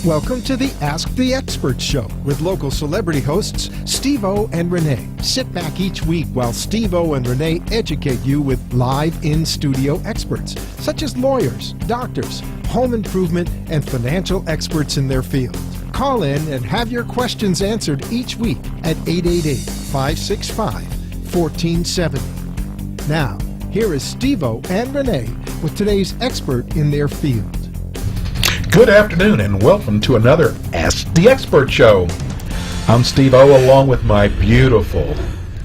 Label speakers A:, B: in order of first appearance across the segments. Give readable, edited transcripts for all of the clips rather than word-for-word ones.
A: Welcome to the Ask the Expert Show with local celebrity hosts Steve-O and Rene. Sit back each week while Steve-O and Rene educate you with live in-studio experts, such as lawyers, doctors, home improvement, and financial experts in their field. Call in and have your questions answered each week at 888-565-1470. Now, here is Steve-O and Rene with today's expert in their field.
B: Good afternoon and welcome to another Ask the Expert Show. I'm Steve-O along with my beautiful,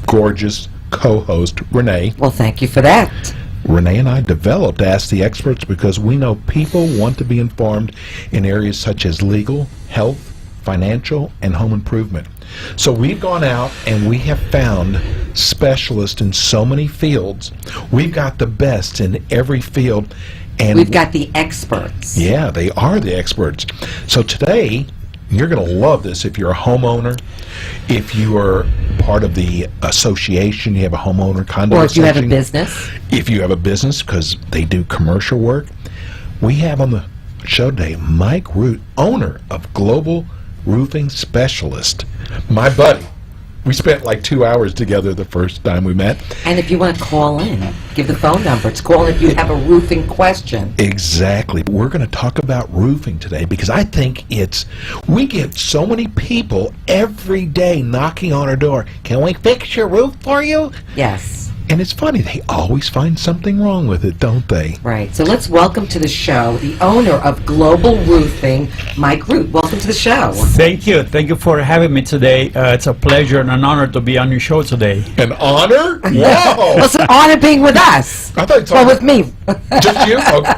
B: gorgeous co-host Rene.
C: Well, thank you for that.
B: Rene and I developed Ask the Experts because we know people want to be informed in areas such as legal, health, financial, and home improvement. So we've gone out and we have found specialists in so many fields. We've got the best in every field. And
C: we've got the experts.
B: Yeah, they are the experts. So today, you're going to love this if you're a homeowner, if you are part of the association, you have a homeowner condo
C: or if you have a
B: association.
C: business.
B: If you have a business, because they do commercial work. We have on the show today Mike Root, owner of Global Roofing Specialist. My buddy. We spent like 2 hours together the first time we met.
C: And if you want to call in, give the phone number. It's call if you have a roofing question.
B: Exactly. We're going to talk about roofing today because I think we get so many people every day knocking on our door. Can we fix your roof for you?
C: Yes.
B: And it's funny, they always find something wrong with it, don't they?
C: Right. So let's welcome to the show the owner of Global Roofing, Mike Root. Welcome to the show.
D: Thank you. Thank you for having me today. It's a pleasure and an honor to be on your show today.
B: An honor? Wow.
C: Well, it's an honor being with us.
B: I thought you
C: well, with me.
B: Just you? Okay.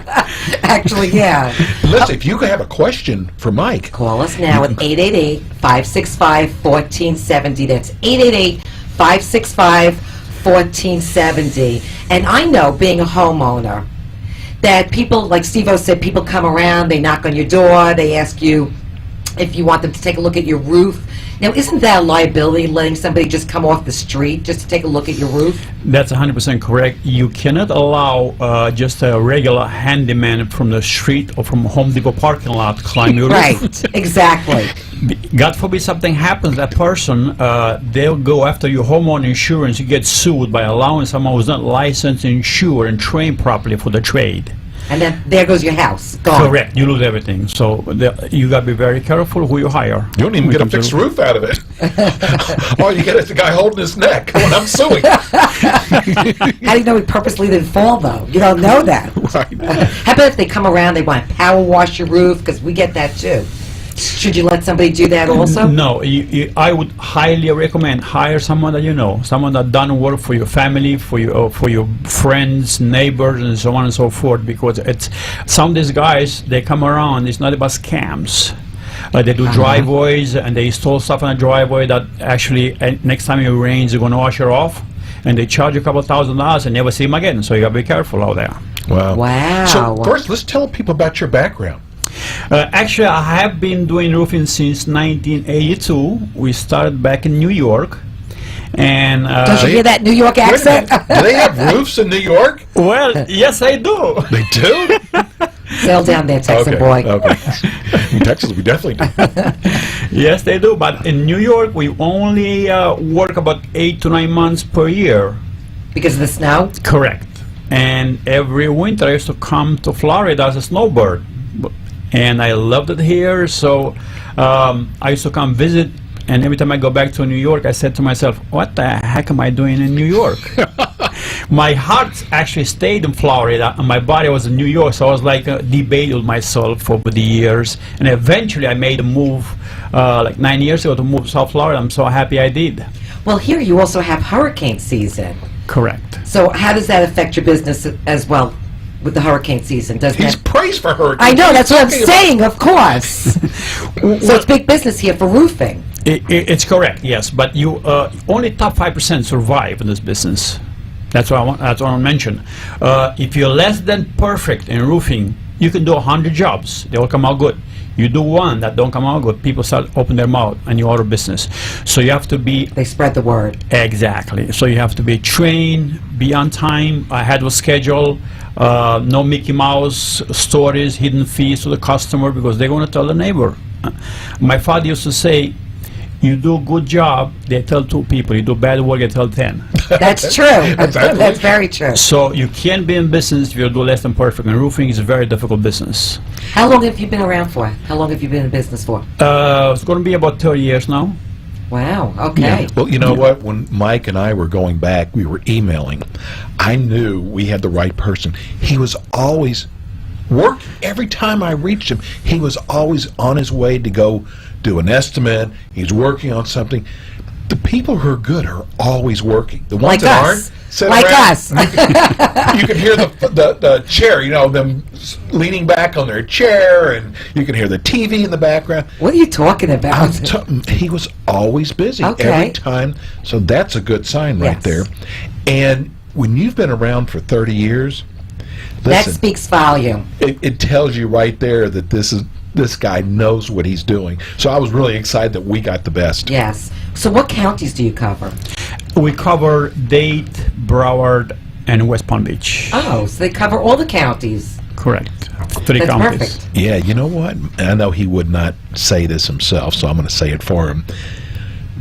C: Actually, yeah.
B: Listen, if you could have a question for Mike.
C: Call us now at 888-565-1470. That's 888-565-1470. And I know, being a homeowner, that people, like Steve-O said, people come around, they knock on your door, they ask you if you want them to take a look at your roof. Now, isn't that a liability, letting somebody just come off the street just to take a look at your roof?
D: That's 100% correct. You cannot allow just a regular handyman from the street or from Home Depot parking lot to climb your roof.
C: Right, exactly.
D: God forbid something happens to that person, they'll go after your homeowner insurance. You get sued by allowing someone who's not licensed, insured, and trained properly for the trade.
C: And then there goes your house. Gone.
D: Correct. You lose everything. So you got to be very careful who you hire.
B: You don't even get a fixed roof out of it. All you get is the guy holding his neck when I'm suing.
C: How do you know he purposely didn't fall, though? You don't know that.
B: Right.
C: How about if they come around, they want to power wash your roof? Because we get that, too. Should you let somebody do that also?
D: No, I would highly recommend hire someone that you know, someone that done work for your family, for your friends, neighbors, and so on and so forth. Because it's some of these guys, they come around. It's not about scams. They do driveways and they install stuff on a driveway that actually next time it rains, they're going to wash it off, and they charge you a couple $1,000 and never see them again. So you got to be careful out there.
B: Wow.
C: Wow.
B: So first, let's tell people about your background.
D: Actually, I have been doing roofing since 1982. We started back in New York. And
C: don't you hear that New York accent?
B: Do they have roofs in New York?
D: Well, yes, I do.
B: They do?
C: Sail down there, Texan boy.
B: Okay. In Texas, we definitely do.
D: Yes, they do. But in New York, we only work about 8 to 9 months per year.
C: Because of the snow?
D: Correct. And every winter, I used to come to Florida as a snowbird. And I loved it here, so I used to come visit, and every time I go back to New York, I said to myself, what the heck am I doing in New York? My heart actually stayed in Florida, and my body was in New York, so I was like debating with myself over the years, and eventually I made a move like 9 years ago to move to South Florida. I'm so happy I did.
C: Well, here you also have hurricane season.
D: Correct.
C: So how does that affect your business as well? With the hurricane season, doesn't
B: He's
C: it?
B: praised for hurricanes.
C: I know, that's what I'm saying, of course. So it's big business here for roofing.
D: It's correct, yes, but you only top 5% survive in this business. That's what I want to mention. If you're less than perfect in roofing, you can do 100 jobs. They will come out good. You do one that don't come out good, people start open their mouth and you out of business. So you have to be
C: They spread the word.
D: exactly. So you have to be trained, be on time, ahead of schedule. No Mickey Mouse stories, hidden fees to the customer because they're going to tell the neighbor. My father used to say, you do a good job, they tell 2 people. You do bad work, they tell 10.
C: That's true. That's very true.
D: So you can't be in business if you do less than perfect. And roofing is a very difficult business.
C: How long have you been around for? How long have you been in business for?
D: It's going to be about 30 years now.
C: Wow. Okay.
B: Well, you know what? When Mike and I were going back, we were emailing. I knew we had the right person. He was always working. Every time I reached him, he was always on his way to go do an estimate. He's working on something. The people who are good are always working. The ones
C: Like
B: that
C: us.
B: aren't, sit
C: Like
B: around.
C: us.
B: You can hear the chair, them leaning back on their chair, and you can hear the TV in the background.
C: What are you talking about?
B: He was always busy
C: Okay.
B: every time, so that's a good sign right
C: Yes.
B: there. And when you've been around for 30 years,
C: That
B: listen,
C: speaks volume.
B: it tells you right there that this guy knows what he's doing. So I was really excited that we got the best.
C: Yes. So what counties do you cover?
D: We cover Dade, Broward, and West Palm Beach.
C: Oh, so they cover all the counties.
D: Correct. 3
C: That's
D: counties.
C: perfect.
B: Yeah, you know what? I know he would not say this himself, so I'm going to say it for him.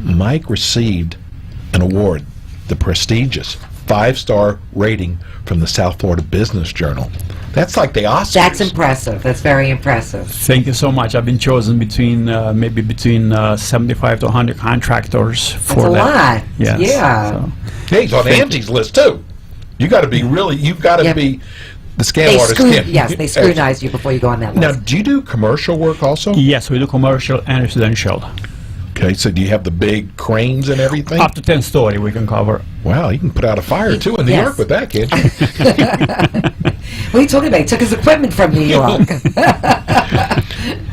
B: Mike received an award, the prestigious 5-star rating from the South Florida Business Journal. That's like the Oscars.
C: That's impressive. That's very impressive.
D: Thank you so much. I've been chosen between maybe between 75 to 100 contractors for
C: That's a
D: that.
C: lot.
D: Yes.
C: Yeah.
D: So,
B: Hey, he's on Angie's list too. You got to be you've got to
C: Yeah.
B: be the scam artist.
C: Yes, they scrutinize you before you go on that
B: Now,
C: list.
B: do you do commercial work also?
D: yes, we do commercial and residential.
B: Okay, so do you have the big cranes and everything?
D: Up to 10 story we can cover.
B: Wow, you can put out a fire too in New
C: Yes.
B: York with that, can't you?
C: What are you talking about? He took his equipment from New York.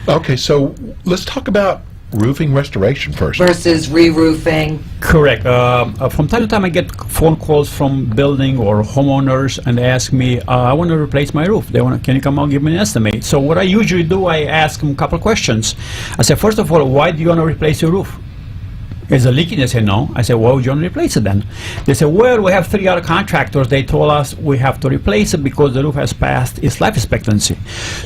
B: Okay, so let's talk about roofing restoration first.
C: Versus re-roofing.
D: Correct. From time to time, I get phone calls from building or homeowners, and they ask me, "I want to replace my roof. Can you come out and give me an estimate?" So what I usually do, I ask them a couple of questions. I say, first of all, why do you want to replace your roof? Is it leaking? They say no. I say, why would you want to replace it then? They say, well, we have 3 other contractors. They told us we have to replace it because the roof has passed its life expectancy.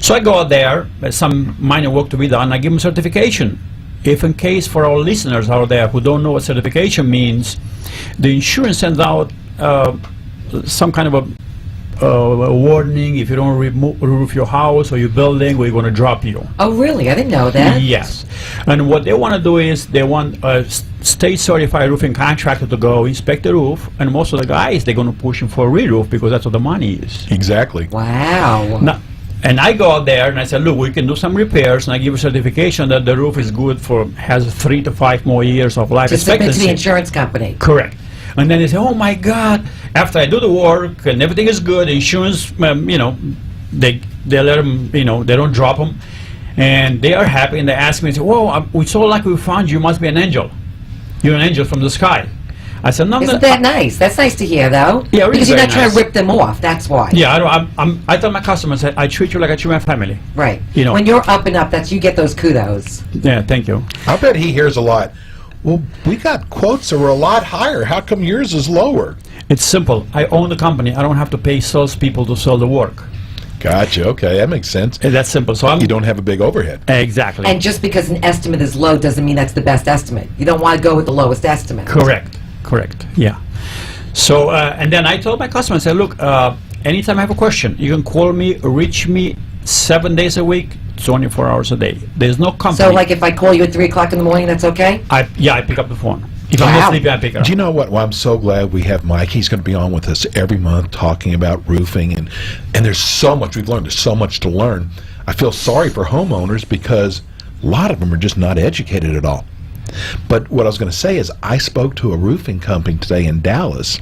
D: So I go out there, there's some minor work to be done. I give them certification. If in case for our listeners out there who don't know what certification means, the insurance sends out some kind of a warning. If you don't roof your house or your building, we're going to drop you.
C: Oh, really? I didn't know that.
D: Yes. And what they want to do is they want a state certified roofing contractor to go inspect the roof, and most of the guys, they're going to push them for a re-roof because that's what the money is.
B: Exactly.
C: Wow.
D: Now, and I go out there and I say, look, we can do some repairs, and I give a certification that the roof is good has 3 to 5 more years of life
C: To submit to
D: expectancy.
C: the insurance company.
D: Correct. And then they say, oh my God, after I do the work and everything is good, insurance, they let them, they don't drop them. And they are happy, and they ask me, they say, whoa, we so lucky we found you, you must be an angel. You're an angel from the sky. I said, no,
C: Isn't that nice? That's nice to hear, though.
D: Yeah, really
C: because you're
D: very
C: not trying to
D: nice.
C: rip them off. That's why.
D: Yeah, I tell my customers, I treat you like I treat my family.
C: Right.
D: You know.
C: When you're up and up, you get those kudos.
D: Yeah, thank you.
B: I bet he hears a lot. Well, we got quotes that were a lot higher. How come yours is lower?
D: It's simple. I own the company. I don't have to pay salespeople to sell the work.
B: Gotcha. Okay, that makes sense.
D: That's simple. So
B: You don't have a big overhead.
D: Exactly.
C: And just because an estimate is low doesn't mean that's the best estimate. You don't want to go with the lowest estimate.
D: Correct. Yeah. So, and then I told my customers, I said, look, anytime I have a question, you can call me, reach me 7 days a week, 24 hours a day. There's no company.
C: So, like, if I call you at 3 o'clock in the morning, that's okay?
D: I pick up the phone. If I'm
C: Wow.
D: not sleeping, I pick it up.
B: Do you know what? Well, I'm so glad we have Mike. He's going to be on with us every month talking about roofing, and there's so much we've learned. There's so much to learn. I feel sorry for homeowners because a lot of them are just not educated at all. But what I was going to say is I spoke to a roofing company today in Dallas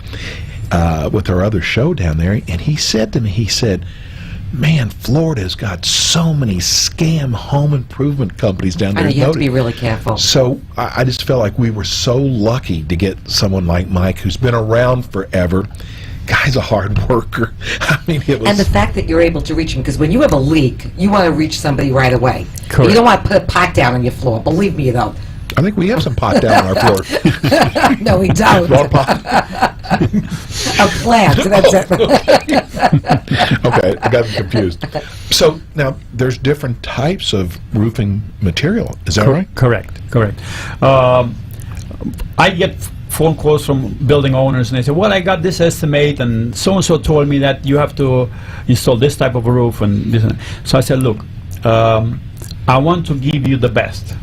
B: with our other show down there, and he said to me, he said, man, Florida's got so many scam home improvement companies down
C: I
B: there.
C: know you have to be really careful.
B: So I just felt like we were so lucky to get someone like Mike, who's been around forever, guy's a hard worker. I mean, it was...
C: And the fact that you're able to reach them, because when you have a leak, you want to reach somebody right away.
D: Correct.
C: You don't want to put a pot down on your floor. Believe me, you don't.
B: I think we have some pot down on our floor.
C: No, we don't.
B: Raw pot.
C: A plant, that's it.
B: Okay, I got confused. So now there's different types of roofing material. Is that right?
D: Correct. I get phone calls from building owners, and they say, well, I got this estimate, and so-and-so told me that you have to install this type of a roof. And this. So I said, look, I want to give you the best.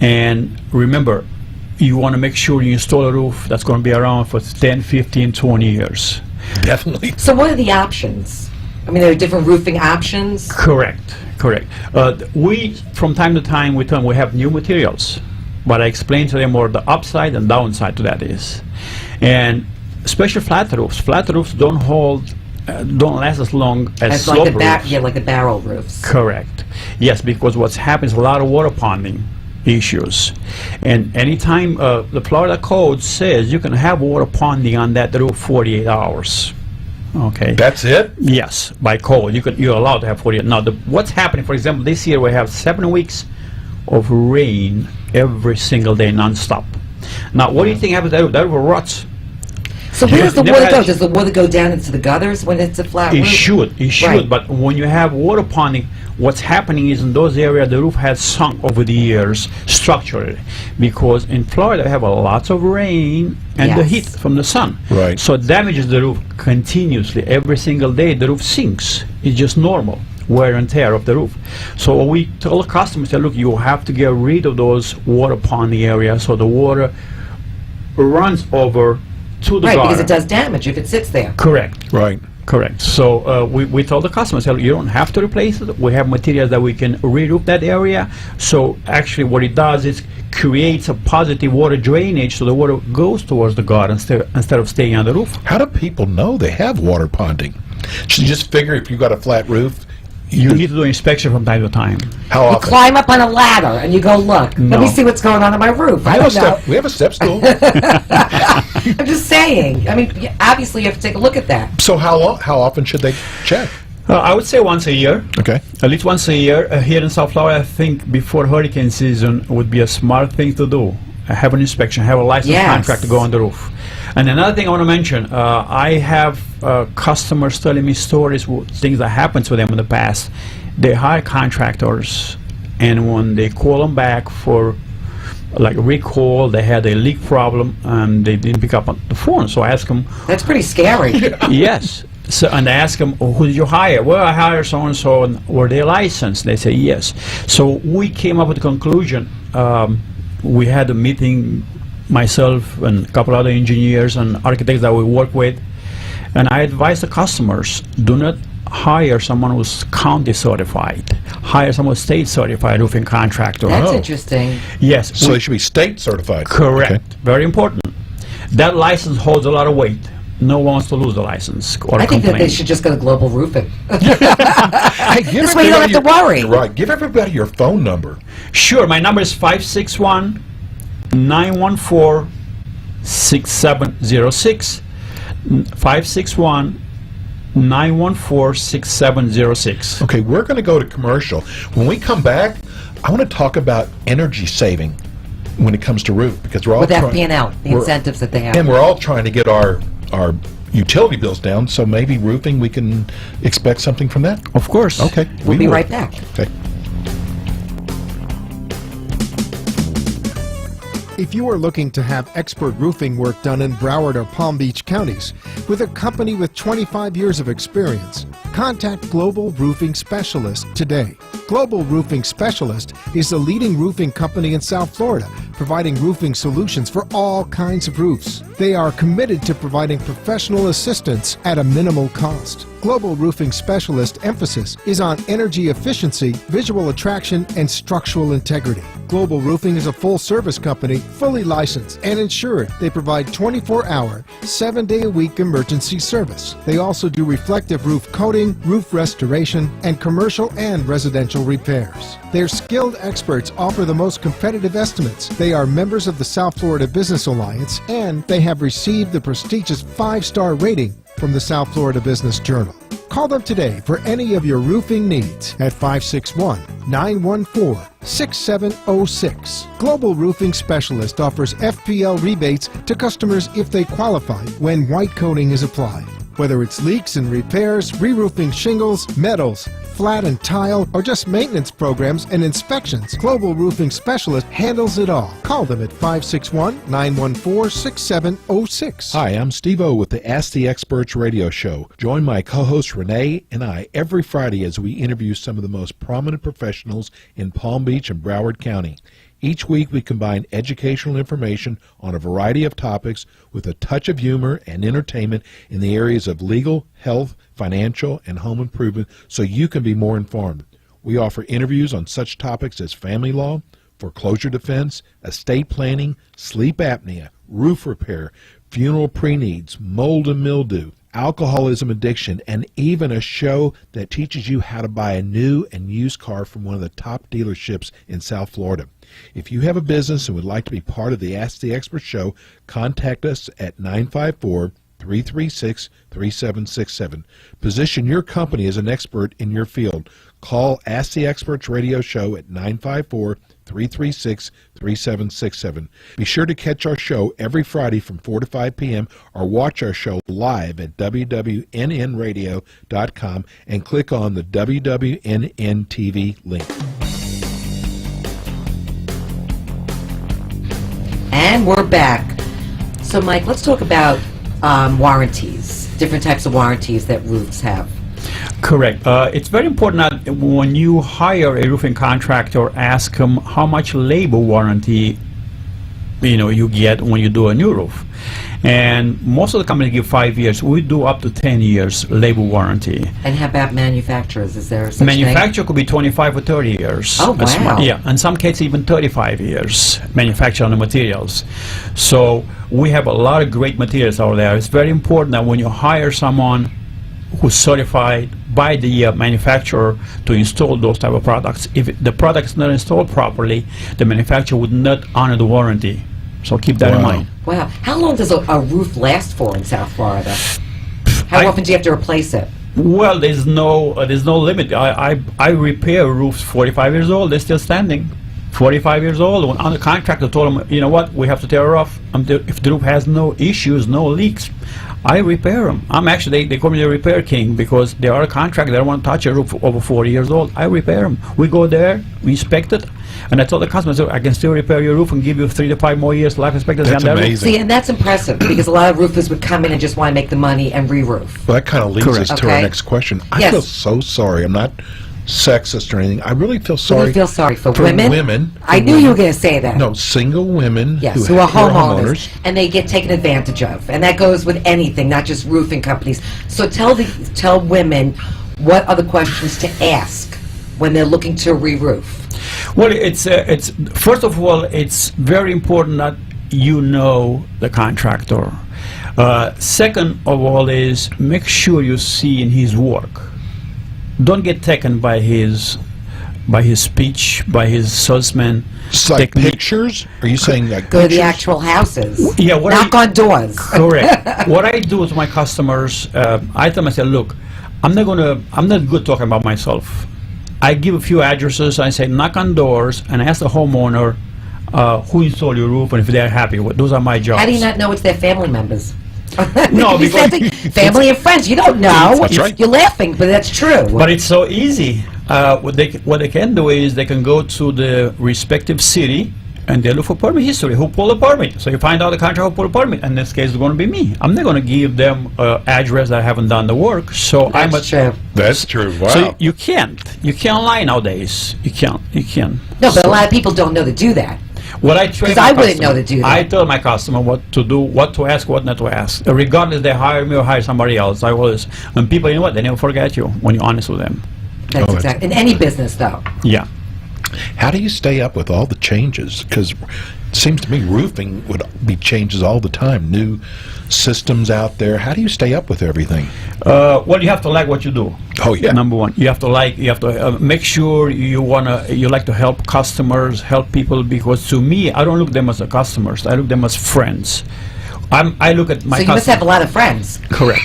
D: And remember, you want to make sure you install a roof that's going to be around for 10, 15, 20 years.
B: Definitely.
C: So what are the options? I mean, there are different roofing options.
D: Correct. We, from time to time, we tell them we have new materials, but I explain to them what the upside and downside to that is. And especially flat roofs don't hold, don't last as long as
C: It's like
D: slope
C: the
D: roofs.
C: like the barrel roofs.
D: Correct. Yes, because what's happened is a lot of water ponding issues. And anytime the Florida code says you can have water ponding on that roof 48 hours. Okay.
B: That's it?
D: Yes, by code. You're allowed to have 48. Now, what's happening, for example, this year we have 7 weeks of rain every single day, non-stop. Now, what do you think happens to that roof? That roof rots.
C: So where does the
D: Never
C: water go?
D: had-
C: Does the water go down into the gutters when it's a flat
D: It
C: roof?
D: should,
C: Right.
D: but when you have water ponding, what's happening is in those areas the roof has sunk over the years structurally, because in Florida we have a lot of rain and the
C: Yes.
D: heat from the sun.
B: Right.
D: So it damages the roof continuously. Every single day the roof sinks. It's just normal wear and tear of the roof. So we tell the customers, look, you have to get rid of those water ponding areas so the water runs over to the
C: Right,
D: gutter.
C: because it does damage if it sits there.
D: Correct.
B: Right.
D: Correct. So we told the customers, you don't have to replace it. We have materials that we can re-roof that area. So actually what it does is creates a positive water drainage, so the water goes towards the garden instead of staying on the roof.
B: How do people know they have water ponding? Should you just figure if you've got a flat roof,
D: You need to do inspection from time to time.
B: how
C: You
B: often?
C: climb up on a ladder and you go, look, let me
D: No.
C: see what's going on my roof.
B: I
C: I
B: have a
C: don't know.
B: step, we have a step stool.
C: I'm just saying. I mean, obviously you have to take a look at that.
B: So how often should they check?
D: I would say once a year.
B: Okay.
D: At least once a year. Here in South Florida, I think before hurricane season would be a smart thing to do. Have an inspection, have a licensed
C: Yes.
D: contract to go on the roof. And another thing I want to mention, I have customers telling me stories, things that happened to them in the past. They hire contractors, and when they call them back for like a recall, they had a leak problem, and they didn't pick up on the phone. So I asked them,
C: That's pretty scary.
D: yes. So, and I asked them, who did you hire? Well, I hired so-and-so, and were they licensed? They say yes. So we came up with the conclusion. We had a meeting, myself and a couple other engineers and architects that we work with, and I advised the customers, do not hire someone who's county certified. Hire someone who's state certified roofing contractor.
C: That's
B: Oh.
C: interesting.
D: Yes.
B: So they should be state certified.
D: Correct.
B: Okay.
D: Very important. That license holds a lot of weight. No one wants to lose the license or
C: I think that
D: complain.
C: they should just go to global roofing.
B: Hey, give
C: This way you don't have to
B: everybody
C: worry.
B: Right. Give everybody your phone number.
D: Sure, my number is 561-914-6706. 561-914-6706.
B: Okay, we're going to go to commercial. When we come back, I want to talk about energy saving when it comes to roof, because we're all
C: With
B: trying-
C: FP&L, the
B: we're-
C: incentives that they have.
B: and we're all trying to get our utility bills down. So maybe roofing, we can expect something from that.
D: Of course.
B: Okay,
C: We'll
B: we
C: be
B: will.
C: right back.
B: Okay.
A: If you are looking to have expert roofing work done in Broward or Palm Beach counties with a company with 25 years of experience, contact Global Roofing Specialist today. Global Roofing Specialist is the leading roofing company in South Florida, providing roofing solutions for all kinds of roofs. They are committed to providing professional assistance at a minimal cost. Global Roofing Specialist emphasis is on energy efficiency, visual attraction, and structural integrity. Global Roofing is a full-service company, fully licensed and insured. They provide 24-hour, 7-day-a-week emergency service. They also do reflective roof coating, roof restoration, and commercial and residential repairs. Their skilled experts offer the most competitive estimates. They are members of the South Florida Business Alliance, and they have received the prestigious 5-star rating from the South Florida Business Journal. Call them today for any of your roofing needs at 561-914-6706. Global Roofing Specialist offers FPL rebates to customers if they qualify when white coating is applied. Whether it's leaks and repairs, re-roofing shingles, metals, flat and tile, or just maintenance programs and inspections, Global Roofing Specialist handles it all. Call them at 561-914-6706.
B: Hi, I'm Steve-O with the Ask the Experts radio show. Join my co-host Rene and I every Friday as we interview some of the most prominent professionals in Palm Beach and Broward County. Each week we combine educational information on a variety of topics with a touch of humor and entertainment in the areas of legal, health, financial, and home improvement so you can be more informed. We offer interviews on such topics as family law, foreclosure defense, estate planning, sleep apnea, roof repair, funeral pre-needs, mold and mildew, alcoholism addiction, and even a show that teaches you how to buy a new and used car from one of the top dealerships in South Florida. If you have a business and would like to be part of the Ask the Expert show, contact us at 954-336-3767. Position your company as an expert in your field. Call Ask the Experts radio show at 954-336-3767. Be sure to catch our show every Friday from 4 to 5 p.m. or watch our show live at wwnnradio.com and click on the WWNN TV link.
C: And we're back. So, Mike, let's talk about warranties, different types of warranties that roofs have.
D: Correct. It's very important that when you hire a roofing contractor, ask them how much labor warranty you get when you do a new roof. And most of the companies give 5 years. We do up to 10 years labor warranty.
C: And how about manufacturers? Is there such
D: Manufacturer could be 25 or 30 years.
C: Oh, wow.
D: Yeah, in some cases even 35 years manufacture on the materials. So we have a lot of great materials out there. It's very important that when you hire someone who's certified by the manufacturer to install those type of products, if the product is not installed properly, the manufacturer would not honor the warranty. So keep that in mind.
C: Wow. How long does a roof last for in South Florida? How often do you have to replace it?
D: Well, there's no limit. I repair roofs 45 years old. They're still standing. 45 years old. When on the contractor told them, you know what, we have to tear her off. If the roof has no issues, no leaks, I repair them. I'm actually, they call me the repair king because they are a contractor. They don't want to touch a roof over 40 years old. I repair them. We go there, we inspect it, and I told the customer, I can still repair your roof and give you 3 to 5 more years life expectancy on that roof.
C: See, and that's impressive because a lot of roofers would come in and just want to make the money and re-roof.
B: Well, that kind of leads us to our next question. I feel so sorry. I'm not sexist or anything. I really feel sorry.
C: You feel sorry for women? I knew you were going to say that.
B: No, single women
C: who are homeowners, and they get taken advantage of. And that goes with anything, not just roofing companies. So tell women what are the questions to ask when they're looking to re-roof.
D: Well, it's first of all, it's very important that you know the contractor. Second of all is make sure you see in his work. Don't get taken by his speech, by his salesman.
B: Just like pictures? Are you saying like
C: go to the actual houses?
D: Yeah.
C: Knock on doors.
D: Correct. What I do with my customers, I tell them, I say, look, I'm not good talking about myself. I give a few addresses. I say, knock on doors and ask the homeowner who installed your roof and if they're happy. Those are my jobs.
C: How do you not know it's their family members?
D: No, because
C: family and friends, you don't know.
B: That's right.
C: You're laughing, but that's true.
D: But it's so easy. What they can do is they can go to the respective city and they look for permit history. Who pulled a permit? So you find out the contractor who pulled a permit. In this case, it's going to be me. I'm not going to give them address that I haven't done the work. So
C: that's true.
B: That's true. Wow.
D: So you can't lie nowadays. You can't.
C: No, but a lot of people don't know to do that.
D: What I train
C: because I wouldn't know to do that.
D: I tell my customer what to do, what to ask, what not to ask. Regardless they hire me or hire somebody else, I always, and people, you know what, they never forget you when you're honest with them.
C: That's exactly. In any business, though.
D: Yeah.
B: How do you stay up with all the changes? Because it seems to me roofing would be changes all the time, new systems out there. How do you stay up with everything?
D: Well, you have to like what you do.
B: Oh, yeah.
D: Number one, you have to make sure you like to help customers, help people, because to me, I don't look at them as customers. I look at them as friends. I look at my
C: So you must have a lot of friends.
D: Correct.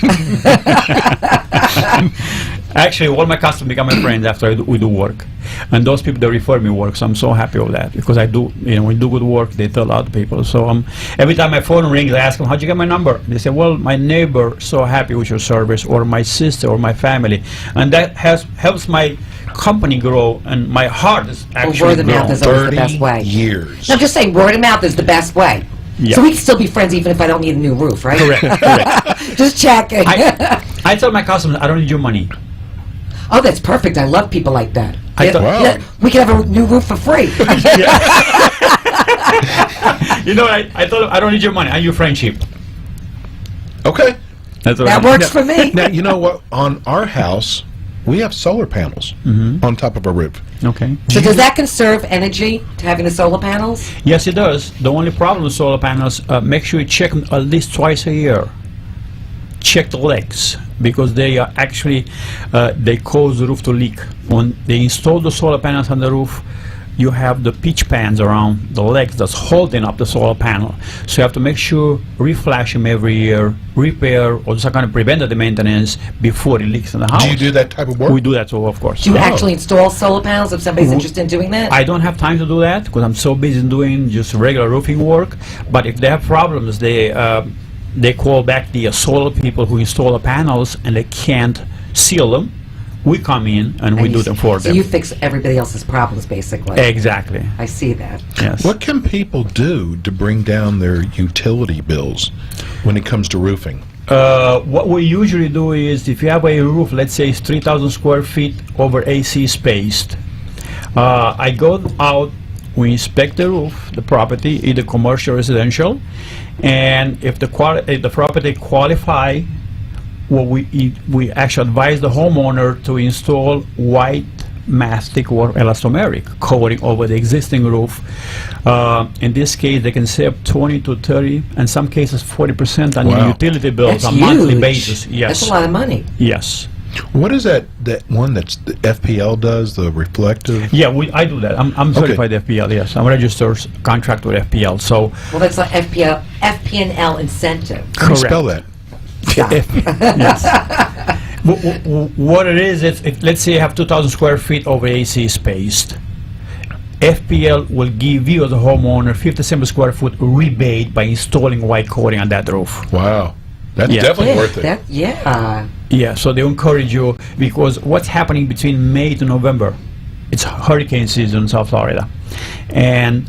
D: Actually, all my customers become my friends after we do work, and those people, they refer me work. So I'm so happy with that, because I do, when you do good work, they tell other people. So every time my phone rings, I ask them, "How'd you get my number?" They say, "Well, my neighbor so happy with your service, or my sister, or my family," and that helps my company grow, and my heart is actually
C: word of mouth
D: growing.
C: is always the best
B: 30
C: way.
B: years.
C: No, I'm just saying, word of mouth is the best way.
D: Yeah.
C: So we can still be friends even if I don't need a new roof, right?
D: Correct.
C: Just checking.
D: I tell my customers, I don't need your money.
C: Oh, that's perfect. I love people like that.
B: Wow.
C: We can have a new roof for free.
D: You know, I told them, I don't need your money. I need your friendship.
B: Okay.
D: That's what
C: That works for me.
B: Now, you know what? On our house, we have solar panels on top of our roof.
D: Okay.
C: So does that conserve energy to having the solar panels?
D: Yes, it does. The only problem with solar panels, make sure you check them at least twice a year. Check the legs, because they are actually, they cause the roof to leak. When they install the solar panels on the roof, you have the pitch pans around the legs that's holding up the solar panel. So you have to make sure, reflash them every year, repair, or some kind of preventative maintenance before it leaks in the house.
B: Do you do that type of work?
D: We do that too, of course.
C: Do you actually install solar panels if somebody's interested in doing that?
D: I don't have time to do that because I'm so busy doing just regular roofing work. But if they have problems, they call back the solar people who install the panels, and they can't seal them. We come in and we do them for
C: so
D: them.
C: you fix everybody else's problems, basically.
D: Exactly.
C: I see that.
D: Yes.
B: What can people do to bring down their utility bills when it comes to roofing?
D: What we usually do is, if you have a roof, let's say it's 3,000 square feet over AC spaced, I go out, we inspect the roof, the property, either commercial or residential, and if the property qualify, well, we actually advise the homeowner to install white mastic or elastomeric coating over the existing roof. In this case, they can save 20 to 30, in some cases 40% on your utility bills
C: That's
D: on a monthly
C: huge.
D: basis. Yes.
C: That's a lot of money.
D: Yes.
B: What is that one that's the FPL does, the reflective?
D: Yeah, I do that. I'm certified FPL, yes. I'm a registered contract with FPL, so...
C: Well, that's like FP&L incentive.
B: How do you spell that?
D: Yes. What it is, if let's say you have 2,000 square feet over AC spaced, FPL will give you as a homeowner 57 square foot rebate by installing white coating on that roof.
B: Wow. That's
D: Yeah.
B: definitely worth it.
C: Yeah.
D: Yeah, so they encourage you, because what's happening between May to November, it's hurricane season in South Florida. And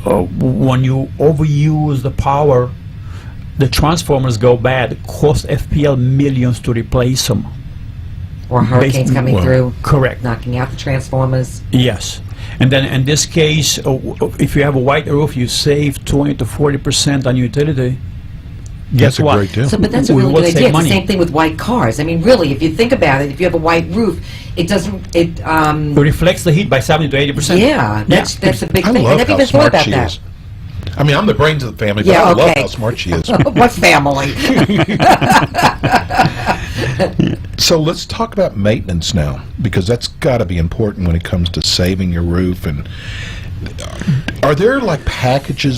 D: when you overuse the power, the transformers go bad, cost FPL millions to replace them.
C: Or hurricanes coming through,
D: Correct.
C: knocking out the transformers.
D: Yes. And then in this case, if you have a white roof, you save 20 to 40% on utility. Guess
B: That's a
D: what?
B: great deal.
C: So, but that's a
D: We
C: really
D: will
C: good
D: save
C: idea. It's the
D: money.
C: same thing with white cars. I mean, really, if you think about it, if you have a white roof, it doesn't.
D: It reflects the heat by 70 to 80%.
C: Yeah, that's a big
B: I
C: thing. I
B: love
C: never
B: how
C: even thought
B: smart
C: about
B: she
C: that.
B: is. I mean, I'm the brains of the family, but
C: Yeah,
B: I love
C: okay.
B: how smart she is.
C: What family?
B: So let's talk about maintenance now, because that's got to be important when it comes to saving your roof. And are there like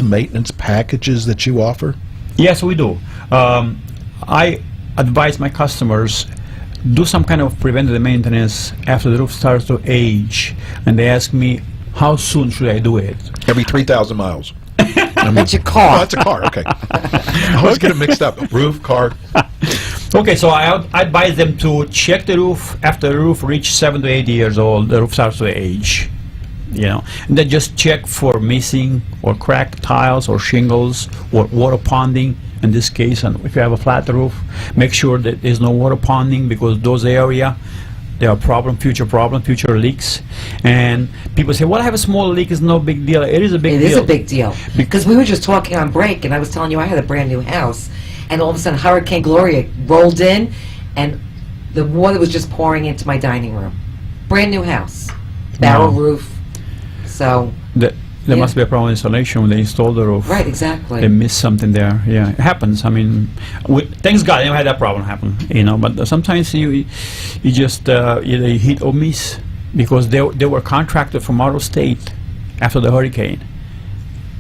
B: maintenance packages that you offer?
D: Yes, we do. I advise my customers, do some kind of preventative maintenance after the roof starts to age, and they ask me, how soon should I do it?
B: Every 3,000 miles.
C: That's your car.
B: Oh, that's a car. Okay. I always get it mixed up. Roof, car.
D: Okay, so I advise them to check the roof after the roof reaches 7 to 8 years old. The roof starts to age, and then just check for missing or cracked tiles or shingles or water ponding. In this case, and if you have a flat roof, make sure that there's no water ponding, because those areas, there are future leaks. And people say, well, I have a small leak, it's no big deal. It is a big deal.
C: It is a big deal. Because we were just talking on break, and I was telling you I had a brand new house, and all of a sudden Hurricane Gloria rolled in, and the water was just pouring into my dining room. Brand new house. barrel
D: No.
C: roof. So,
D: There
C: Yeah.
D: must be a problem with installation when they install the roof.
C: right, exactly.
D: They miss something there. Yeah, it happens. I mean, thanks God I never had that problem happen. But sometimes you just either you hit or miss because they were contracted from out of state after the hurricane.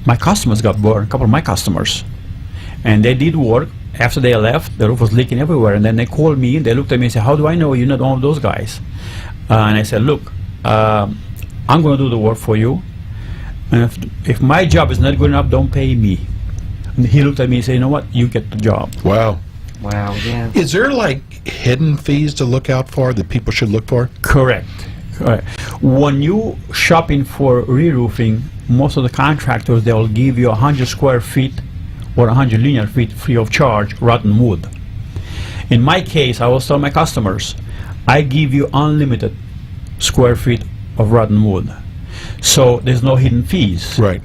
D: My customers got burned. A couple of my customers, and they did work. After they left, the roof was leaking everywhere. And then they called me and they looked at me and said, "How do I know you're not one of those guys?" And I said, "Look, I'm going to do the work for you. And if my job is not good enough, don't pay me." And he looked at me and said, "You know what? You get the job."
B: Wow.
C: Wow, yeah.
B: Is there like hidden fees to look out for that people should look for?
D: Correct. When you shopping for re-roofing, most of the contractors, they'll give you 100 square feet or 100 linear feet free of charge rotten wood. In my case, I always tell my customers, I give you unlimited square feet of rotten wood. So there's no hidden fees.
B: Right.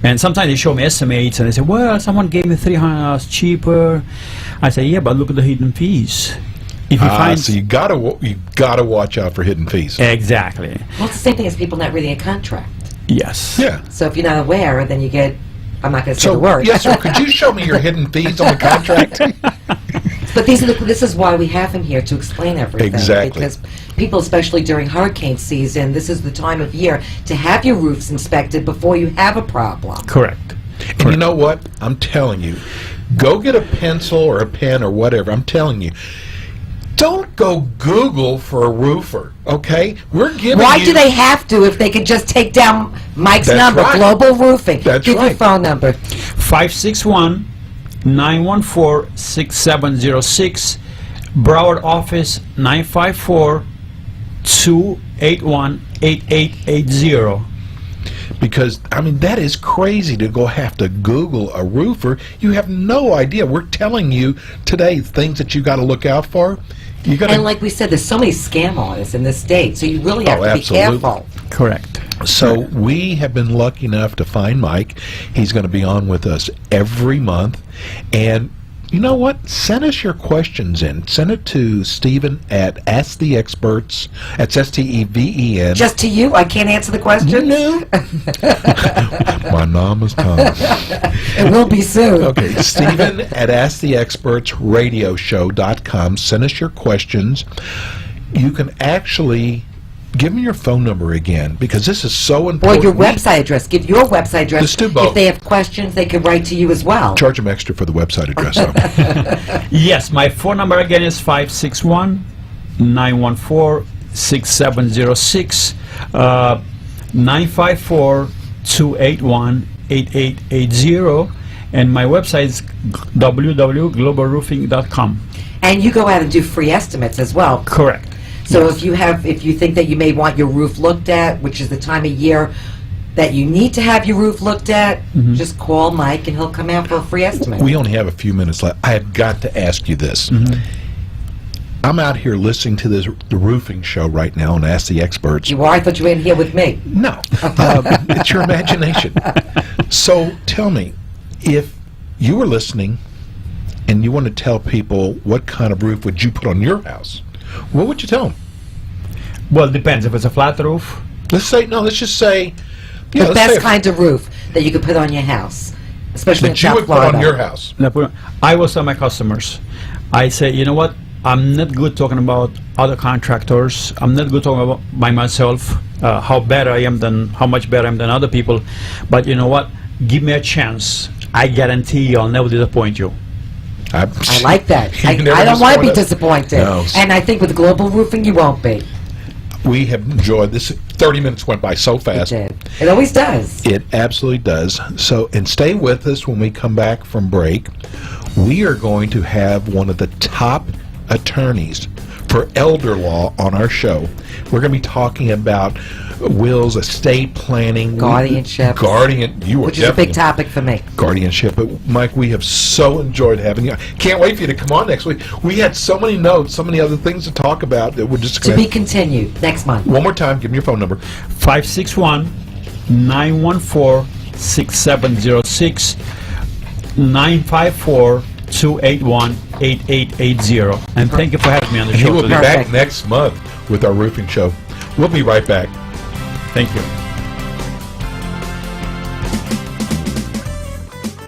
D: And sometimes they show me estimates and they say, "Well, someone gave me $300 cheaper." I say, "Yeah, but look at the hidden fees." If you find
B: So you gotta watch out for hidden fees.
D: exactly,
C: Well, it's the same thing as people not reading a contract.
D: yes,
B: Yeah.
C: So if you're not aware, then you get, I'm not going to say the
B: So,
C: word.
B: yes, sir. Could you show me your hidden fees on the contract?
C: But this is why we have him here, to explain everything.
B: Exactly.
C: Because people, especially during hurricane season, this is the time of year to have your roofs inspected before you have a problem.
D: correct.
B: And you know what? I'm telling you, go get a pencil or a pen or whatever. I'm telling you, don't go Google for a roofer, okay? We're giving
C: Why
B: you...
C: do they have to if they could just take down Mike's
B: That's
C: number,
B: right.
C: Global Roofing?
B: That's
C: Give your
B: right.
C: phone number.
D: 561-914-6706. Broward office 954-281-8880.
B: Because, I mean, that is crazy to go have to Google a roofer. You have no idea. We're telling you today things that you got to look out for. You got
C: And like we said, there's so many scam artists in this state, so you really have
B: Oh,
C: to be
B: absolutely.
C: careful.
D: Correct.
B: So we have been lucky enough to find Mike. He's going to be on with us every month. And you know what? Send us your questions in. Send it to Stephen at Ask the Experts. That's STEVEN.
C: Just to you? I can't answer the question?
B: No. My name is Thomas.
C: It will be soon.
B: Okay, Stephen at AskTheExpertsRadioshow.com. Send us your questions. You can actually give me your phone number again, because this is so
C: Or
B: important.
C: your website address. Give your website address.
B: Let's do both.
C: If they have questions, they can write to you as well.
B: Charge them extra for the website address, though.
D: Yes, my phone number again is 561-914-6706, 954-281-8880, and my website is www.globalroofing.com.
C: And you go out and do free estimates as well.
D: Correct.
C: So if you think that you may want your roof looked at, which is the time of year that you need to have your roof looked at, just call Mike and he'll come out for a free estimate.
B: We only have a few minutes left. I have got to ask you this. I'm out here listening to the roofing show right now and Ask the Experts.
C: You are? I thought you were in here with me.
B: No, it's your imagination. So tell me, if you were listening and you want to tell people what kind of roof would you put on your house, what would you tell them?
D: Well, it depends. If it's a flat roof,
B: Let's just say,
C: The best kind of roof that you could put on your house, especially in
B: that you
C: South
B: would put
C: Florida.
B: on your house.
D: I will tell my customers, I say, you know what, I'm not good talking about other contractors. I'm not good talking about by myself, how better I am than, how much better I am than other people. But you know what, give me a chance. I guarantee you I'll never disappoint you.
C: I like that.
B: You
C: I
B: never
C: don't want to be
B: disappoint us.
C: disappointed.
B: No.
C: And I think with Global Roofing, you won't be.
B: We have enjoyed this. 30 minutes went by so fast.
C: It always does.
B: It absolutely does. So, and stay with us when we come back from break. We are going to have one of the top attorneys for elder law on our show. We're going to be talking about wills, estate planning,
C: Guardianship.
B: You are
C: Which is a big topic for me.
B: guardianship. But Mike, we have so enjoyed having you. Can't wait for you to come on next week. We had so many notes, so many other things to talk about that we're just
C: To
B: going
C: be continued next month.
B: One more time, give me your phone number.
D: 561-914-6706, 954-281-8880. And thank you for having me on the
B: And he
D: show
B: will be
D: today.
B: back next month with our roofing show. We'll be right back.
D: Thank you.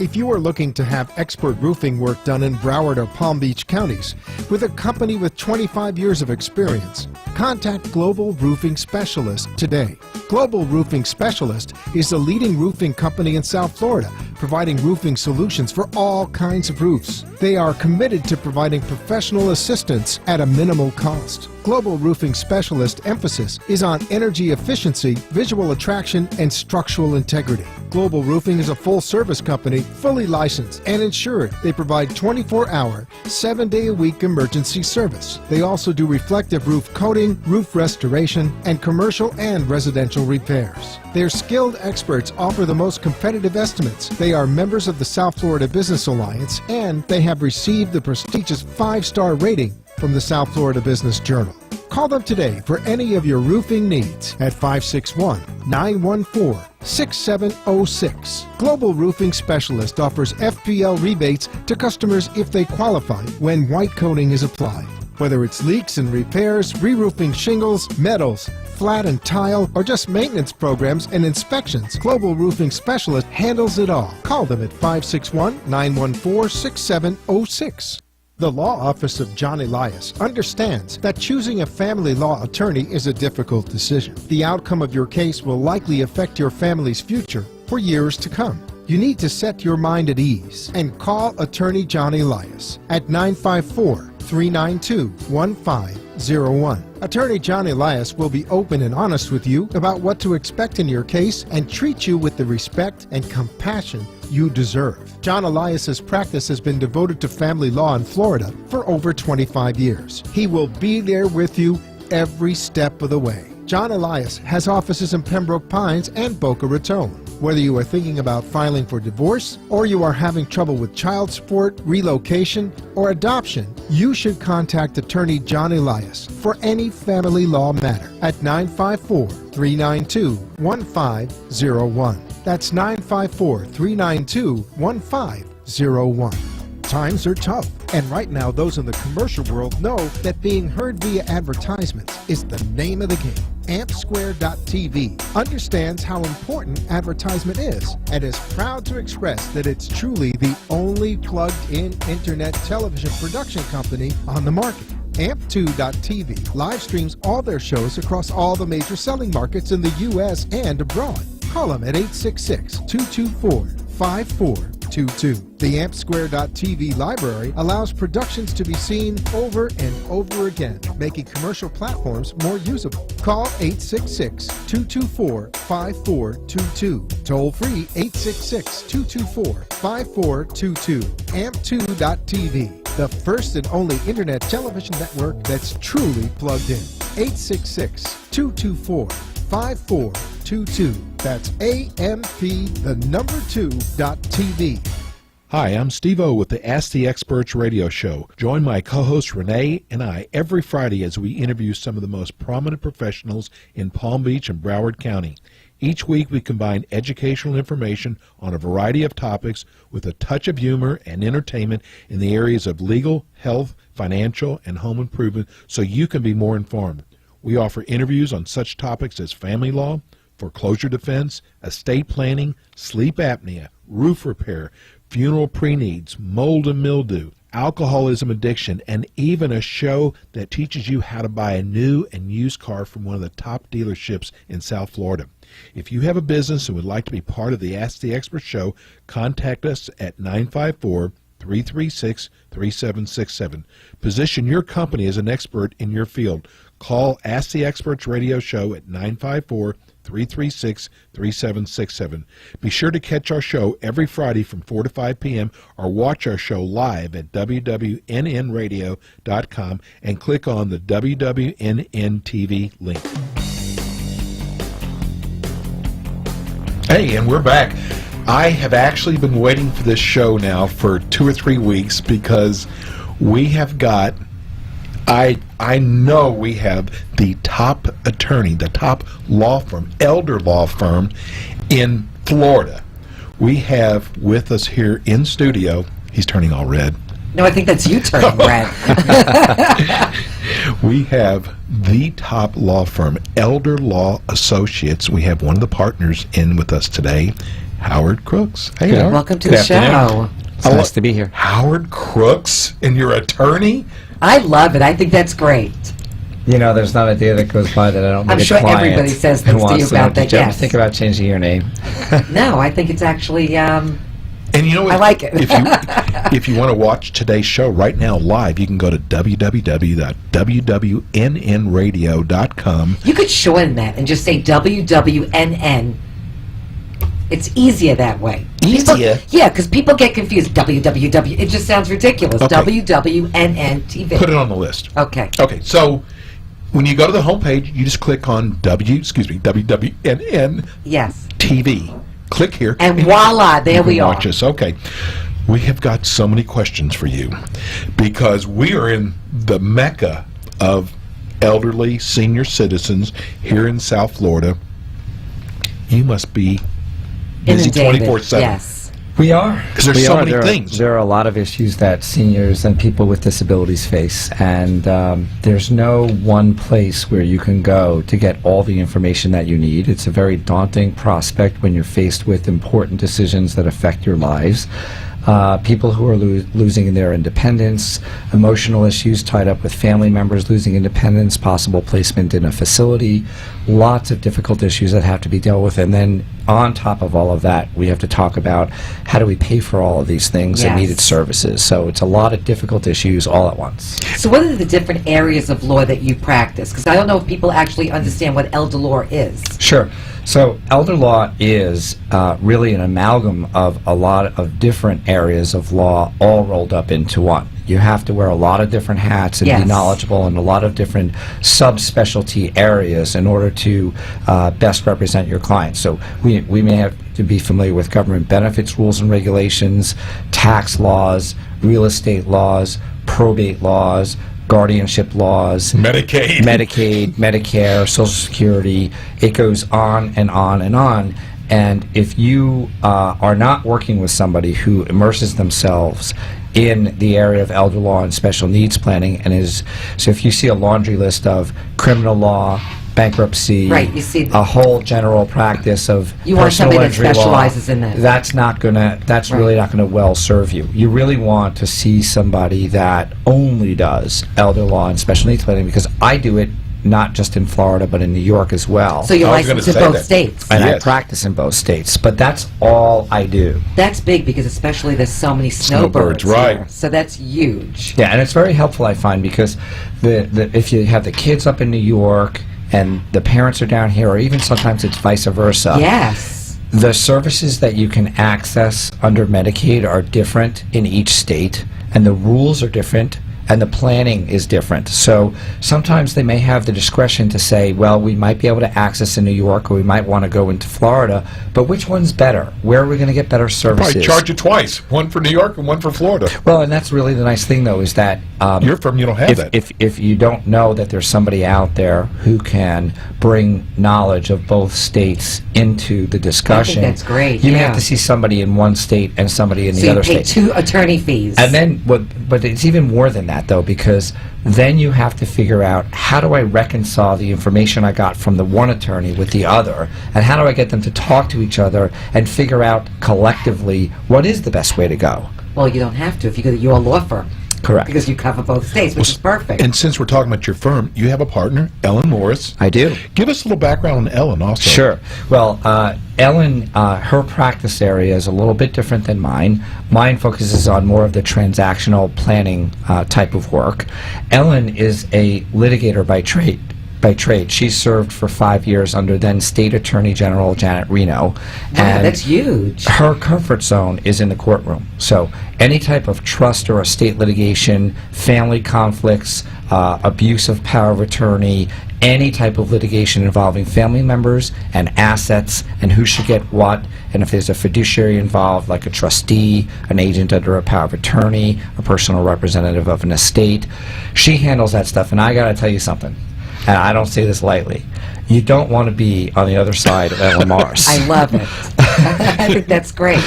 A: If you are looking to have expert roofing work done in Broward or Palm Beach counties with a company with 25 years of experience, contact Global Roofing Specialist today. Global Roofing Specialist is the leading roofing company in South Florida, providing roofing solutions for all kinds of roofs. They are committed to providing professional assistance at a minimal cost. Global Roofing Specialist emphasis is on energy efficiency, visual attraction, and structural integrity. Global Roofing is a full-service company, fully licensed and insured. They provide 24-hour, 7-day-a-week emergency service. They also do reflective roof coating, roof restoration, and commercial and residential repairs. Their skilled experts offer the most competitive estimates. They are members of the South Florida Business Alliance, and they have received the prestigious 5-star rating from the South Florida Business Journal. Call them today for any of your roofing needs at 561-914-6706. Global Roofing Specialist offers FPL rebates to customers if they qualify when white coating is applied. Whether it's leaks and repairs, re-roofing shingles, metals, flat and tile, or just maintenance programs and inspections, Global Roofing Specialist handles it all. Call them at 561-914-6706. The Law Office of John Elias understands that choosing a family law attorney is a difficult decision. The outcome of your case will likely affect your family's future for years to come. You need to set your mind at ease and call Attorney John Elias at 954-392-1501. Attorney John Elias will be open and honest with you about what to expect in your case and treat you with the respect and compassion you deserve. John Elias's practice has been devoted to family law in Florida for over 25 years. He will be there with you every step of the way. John Elias has offices in Pembroke Pines and Boca Raton. Whether you are thinking about filing for divorce or you are having trouble with child support, relocation, or adoption, you should contact Attorney John Elias for any family law matter at 954-392-1501. That's 954-392-1501. Times are tough, and right now those in the commercial world know that being heard via advertisements is the name of the game. AmpSquare.tv understands how important advertisement is and is proud to express that it's truly the only plugged-in internet television production company on the market. Amp2.tv live streams all their shows across all the major selling markets in the U.S. and abroad. Call them at 866-224-5422. The AmpSquare.tv library allows productions to be seen over and over again, making commercial platforms more usable. Call 866-224-5422. Toll free 866-224-5422. Amp2.tv, the first and only internet television network that's truly plugged in. 866-224-5422. That's AMP2.TV.
B: Hi, I'm Steve-O with the Ask the Experts radio show. Join my co-host Rene and I every Friday as we interview some of the most prominent professionals in Palm Beach and Broward County. Each week we combine educational information on a variety of topics with a touch of humor and entertainment in the areas of legal, health, financial, and home improvement so you can be more informed. We offer interviews on such topics as family law, foreclosure defense, estate planning, sleep apnea, roof repair, funeral pre-needs, mold and mildew, alcoholism addiction, and even a show that teaches you how to buy a new and used car from one of the top dealerships in South Florida. If you have a business and would like to be part of the Ask the Expert show, contact us at 954-336-3767. Position your company as an expert in your field. Call Ask the Experts radio show at 954-336-3767. Be sure to catch our show every Friday from 4 to 5 p.m. or watch our show live at wwnnradio.com and click on the WWNN TV link. Hey, and we're back. I have actually been waiting for this show now for 2 or 3 weeks because we have got, I know we have the top attorney, the top law firm, elder law firm in Florida. We have with us here in studio, he's turning all red.
C: No, I think that's you turning red.
B: we have the top law firm, Elder Law Associates. We have one of the partners in with us today, Howard Crooks. Hey, Howard.
C: Welcome to
E: Good
C: the show.
E: afternoon. It's nice to be here.
B: Howard Crooks, and you're attorney?
C: I love it. I think that's great.
E: You know, there's not a day that goes by that I don't meet
C: I'm
E: a
C: sure
E: client
C: everybody says
E: who
C: things to
E: wants
C: you
E: know,
C: about that,
E: Did you ever
C: yes.
E: think about changing your name?
C: No, I think it's actually,
B: And you know what?
C: I like it.
B: if you want to watch today's show right now live, you can go to www.wwnnradio.com.
C: you could shorten that and just say WWNN. It's easier that way.
B: Easier?
C: Because people get confused. WWW. It just sounds ridiculous.
B: Okay.
C: WWNN TV.
B: Put it on the list.
C: Okay.
B: Okay, so when you go to the homepage, you just click on WWNN
C: Yes.
B: TV. Click here.
C: And voila, there
B: you can
C: we are.
B: watch us. Okay. We have got so many questions for you because we are in the mecca of elderly senior citizens here in South Florida. You must be busy
C: Inundated,
B: 24/7.
C: Yes.
E: We are.
B: 'Cause there's
E: We
B: so
E: are.
B: many things.
E: There are a lot of issues that seniors and people with disabilities face, and there's no one place where you can go to get all the information that you need. It's a very daunting prospect when you're faced with important decisions that affect your lives. People who are losing their independence, emotional issues tied up with family members losing independence, possible placement in a facility, lots of difficult issues that have to be dealt with. And then on top of all of that, we have to talk about how do we pay for all of these things and
C: Yes.
E: needed services. So it's a lot of difficult issues all at once.
C: So what are the different areas of law that you practice? Because I don't know if people actually understand what elder law is.
E: Sure. So elder law is really an amalgam of a lot of different areas of law all rolled up into one. You have to wear a lot of different hats and
C: Yes.
E: be knowledgeable in a lot of different subspecialty areas in order to best represent your clients. So we may have to be familiar with government benefits rules and regulations, tax laws, real estate laws, probate laws, guardianship laws,
B: Medicaid.
E: Medicare, Social Security. It goes on and on and on. And if you are not working with somebody who immerses themselves in the area of elder law and special needs planning, so if you see a laundry list of criminal law, bankruptcy,
C: Right, you see
E: a whole general practice of
C: You want
E: personal
C: somebody that
E: injury law,
C: specializes in that.
E: that's really not gonna well serve you. You really want to see somebody that only does elder law and special needs planning, because I do it not just in Florida but in New York as well.
C: So you're
B: I was gonna
C: licensed in
B: say
C: both
B: that.
C: states.
E: And I
B: Yes.
E: practice in both states, but that's all I do.
C: That's big because especially there's so many
B: Snowbirds,
C: snowbirds
B: right.
C: here. So that's huge.
E: Yeah, and it's very helpful, I find, because if you have the kids up in New York and the parents are down here, or even sometimes it's vice versa.
C: Yes.
E: The services that you can access under Medicaid are different in each state, and the rules are different, and the planning is different. So sometimes they may have the discretion to say, well, we might be able to access in New York, or we might want to go into Florida, but which one's better? Where are we going to get better services?
B: Probably charge you twice, one for New York and one for Florida.
E: Well, and that's really the nice thing, though, is that
B: Your firm, you don't have that.
E: if you don't know that there's somebody out there who can bring knowledge of both states into the discussion,
C: that's great,
E: You may
C: yeah.
E: have to see somebody in one state and somebody in
C: So
E: the
C: you
E: other
C: pay
E: state.
C: 2 attorney fees.
E: And then, but it's even more than that, though, because then you have to figure out, how do I reconcile the information I got from the one attorney with the other, and how do I get them to talk to each other and figure out collectively what is the best way to go?
C: Well, you don't have to if you go to your law firm.
E: Correct.
C: Because you cover both states, which is perfect.
B: And since we're talking about your firm, you have a partner, Ellen Morris.
E: I do.
B: Give us a little background on Ellen also.
E: Sure. Well, Ellen, her practice area is a little bit different than mine. Mine focuses on more of the transactional planning type of work. Ellen is a litigator by trade. She served for 5 years under then State Attorney General Janet Reno.
C: Wow,
E: and
C: that's huge.
E: her comfort zone is in the courtroom. So any type of trust or estate litigation, family conflicts, abuse of power of attorney, any type of litigation involving family members and assets and who should get what, and if there's a fiduciary involved, like a trustee, an agent under a power of attorney, a personal representative of an estate, she handles that stuff. And I got to tell you something, and I don't say this lightly, you don't want to be on the other side of Ellen Morris.
C: I love it. I think that's great.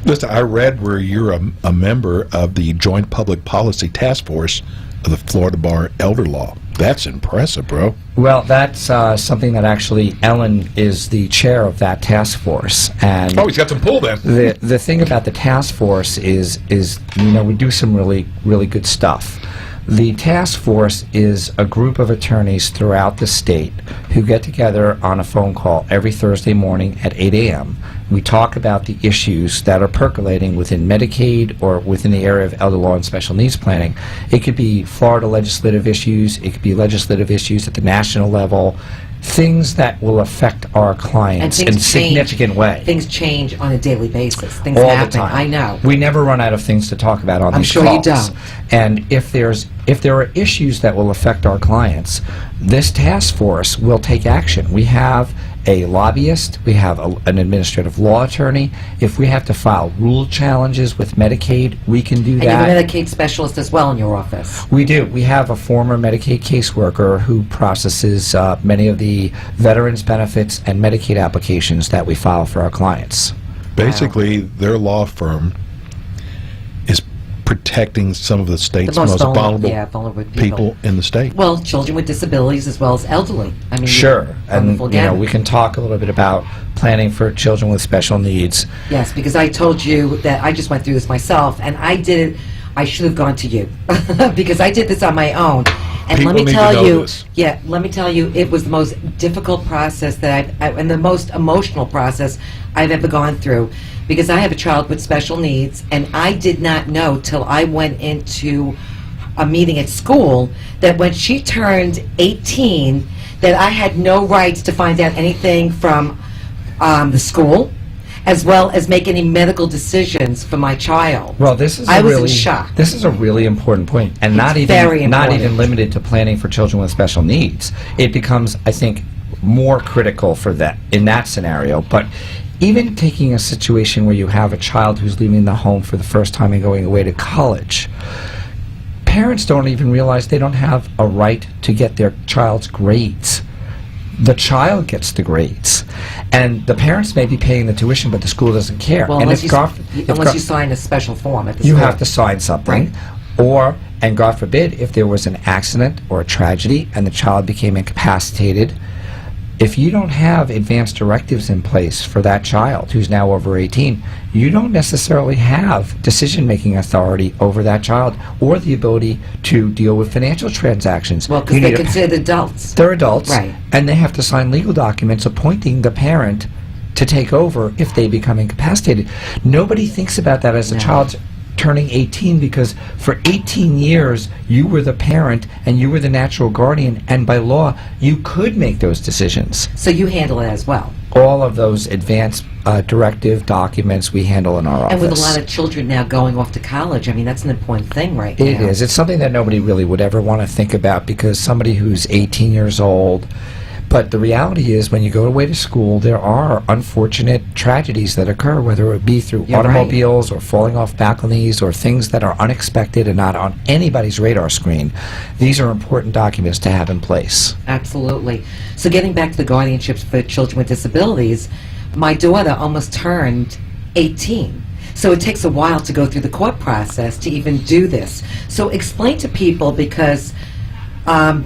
B: Listen, I read where you're a member of the Joint Public Policy Task Force of the Florida Bar Elder Law. That's impressive, bro.
E: Well, that's something that actually Ellen is the chair of that task force. And
B: Oh, he's got some pull then.
E: the thing about the task force is we do some really good stuff. The task force is a group of attorneys throughout the state who get together on a phone call every Thursday morning at 8 a.m. We talk about the issues that are percolating within Medicaid or within the area of elder law and special needs planning. It could be Florida legislative issues, it could be legislative issues at the national level, things that will affect our clients in a significant way.
C: Things change on a daily basis. Things
E: All
C: happen.
E: the time.
C: I know.
E: We never run out of things to talk about on
C: I'm
E: these
C: sure
E: calls.
C: you don't.
E: And if there are issues that will affect our clients, this task force will take action. We have a lobbyist, we have an administrative law attorney. If we have to file rule challenges with Medicaid, we can do
C: And
E: that.
C: you're a Medicaid specialist as well in your office.
E: We do. We have a former Medicaid caseworker who processes many of the veterans benefits and Medicaid applications that we file for our clients.
B: Basically, their law firm is protecting some of the state's
C: The most
B: most vulnerable
C: vulnerable
B: people in the state.
C: Well, children with disabilities as well as elderly. I mean,
E: Sure. And
C: wonderful gamut.
E: we can talk a little bit about planning for children with special needs.
C: Yes, because I told you that I just went through this myself, and I did it. I should have gone to you because I did this on my own. And
B: People
C: let me
B: need to
C: tell
B: know
C: you,
B: this.
C: let me tell you, it was the most difficult process that and the most emotional process I've ever gone through, because I have a child with special needs, and I did not know till I went into a meeting at school that when she turned 18, that I had no rights to find out anything from the school, as well as make any medical decisions for my child.
E: Well, this is
C: I was in shock.
E: This is a really important point, and
C: It's very
E: not
C: important.
E: even limited to planning for children with special needs. It becomes, I think, more critical for that in that scenario. But even taking a situation where you have a child who's leaving the home for the first time and going away to college, parents don't even realize they don't have a right to get their child's grades. The child gets the grades, and the parents may be paying the tuition, but the school doesn't care.
C: Well,
E: and
C: unless,
E: if
C: you sign a special form at the
E: you
C: school.
E: have to sign something, and God forbid, if there was an accident or a tragedy and the child became incapacitated, if you don't have advanced directives in place for that child who's now over 18, you don't necessarily have decision-making authority over that child or the ability to deal with financial transactions.
C: Well, because
E: You
C: they're
E: need a-
C: considered adults.
E: They're adults,
C: Right.
E: and they have to sign legal documents appointing the parent to take over if they become incapacitated. Nobody thinks about that as a
C: No.
E: child turning 18, because for 18 years you were the parent and you were the natural guardian, and by law you could make those decisions.
C: So you handle it as well.
E: All of those advanced directive documents we handle in our office.
C: And with a lot of children now going off to college, I mean, that's an important thing right now.
E: It is. It's something that nobody really would ever want to think about, because somebody who's 18 years old. But the reality is, when you go away to school, there are unfortunate tragedies that occur, whether it be through
C: You're right.
E: automobiles or falling off balconies or things that are unexpected and not on anybody's radar screen. These are important documents to have in place.
C: Absolutely. So getting back to the guardianships for children with disabilities, my daughter almost turned 18. So it takes a while to go through the court process to even do this. So explain to people, because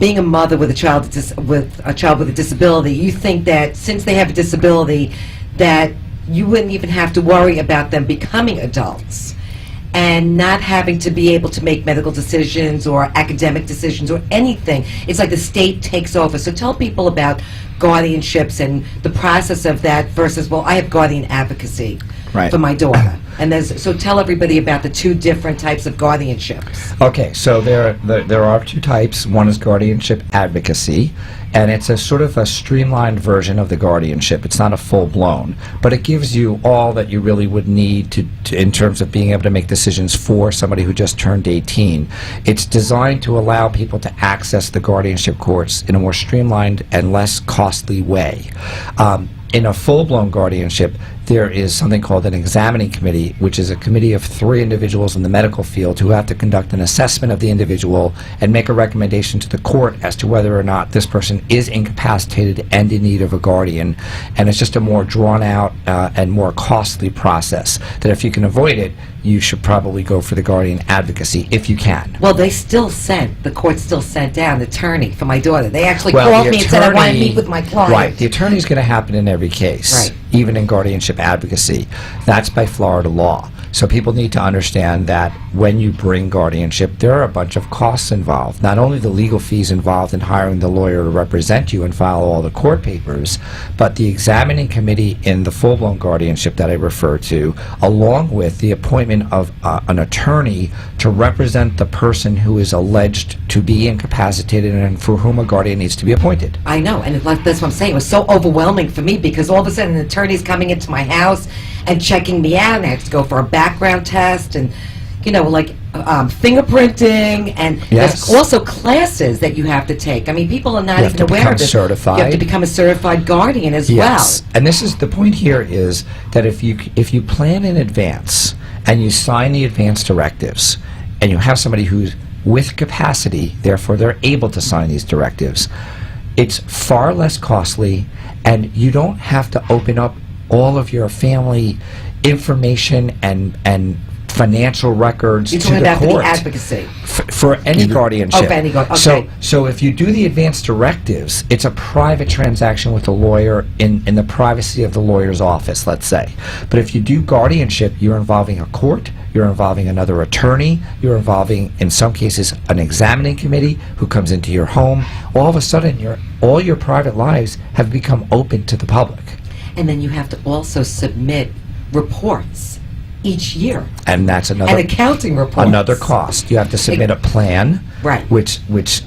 C: being a mother with a child with a disability, you think that since they have a disability, that you wouldn't even have to worry about them becoming adults and not having to be able to make medical decisions or academic decisions or anything. It's like the state takes over. So tell people about guardianships and the process of that versus, well, I have guardian advocacy
E: Right.
C: for my daughter. And so tell everybody about the two different types of guardianships.
E: Okay, so there are two types. One is guardianship advocacy, and it's a sort of a streamlined version of the guardianship. It's not a full-blown, but it gives you all that you really would need to in terms of being able to make decisions for somebody who just turned 18. It's designed to allow people to access the guardianship courts in a more streamlined and less costly way. In a full-blown guardianship, there is something called an examining committee, which is a committee of 3 individuals in the medical field who have to conduct an assessment of the individual and make a recommendation to the court as to whether or not this person is incapacitated and in need of a guardian. And it's just a more drawn out and more costly process that if you can avoid it, you should probably go for the guardian advocacy if you can.
C: Well, the court still sent down an attorney for my daughter. They actually
E: Well,
C: called
E: the
C: me and said, I want to
E: attorney-
C: meet with my client.
E: Right. The attorney's going to happen in every case,
C: Right.
E: even in guardianship advocacy. That's by Florida law. So people need to understand that when you bring guardianship, there are a bunch of costs involved. Not only the legal fees involved in hiring the lawyer to represent you and file all the court papers, but the examining committee in the full-blown guardianship that I refer to, along with the appointment of an attorney to represent the person who is alleged to be incapacitated and for whom a guardian needs to be appointed.
C: I know, and that's what I'm saying. It was so overwhelming for me because all of a sudden an attorney's coming into my house and checking me out, and I have to go for a background test and, fingerprinting, and
E: Yes.
C: there's also classes that you have to take. I mean, people are not
E: You have
C: even
E: to
C: aware
E: become
C: of this.
E: certified.
C: You have to become a certified guardian as
E: Yes, and this is the point here is that if you plan in advance and you sign the advance directives and you have somebody who's with capacity, therefore they're able to sign these directives, it's far less costly and you don't have to open up all of your family information and financial records
C: You're
E: to
C: talking
E: the
C: about for
E: court.
C: the advocacy.
E: For any guardianship.
C: Oh, for any okay.
E: So if you do the advance directives, it's a private transaction with a lawyer in the privacy of the lawyer's office, let's say. But if you do guardianship, you're involving a court, you're involving another attorney, you're involving, in some cases, an examining committee who comes into your home. All of a sudden, all your private lives have become open to the public.
C: And then you have to also submit reports each year.
E: And that's
C: And
E: another
C: accounting reports.
E: another cost. You have to submit a plan,
C: Right.
E: which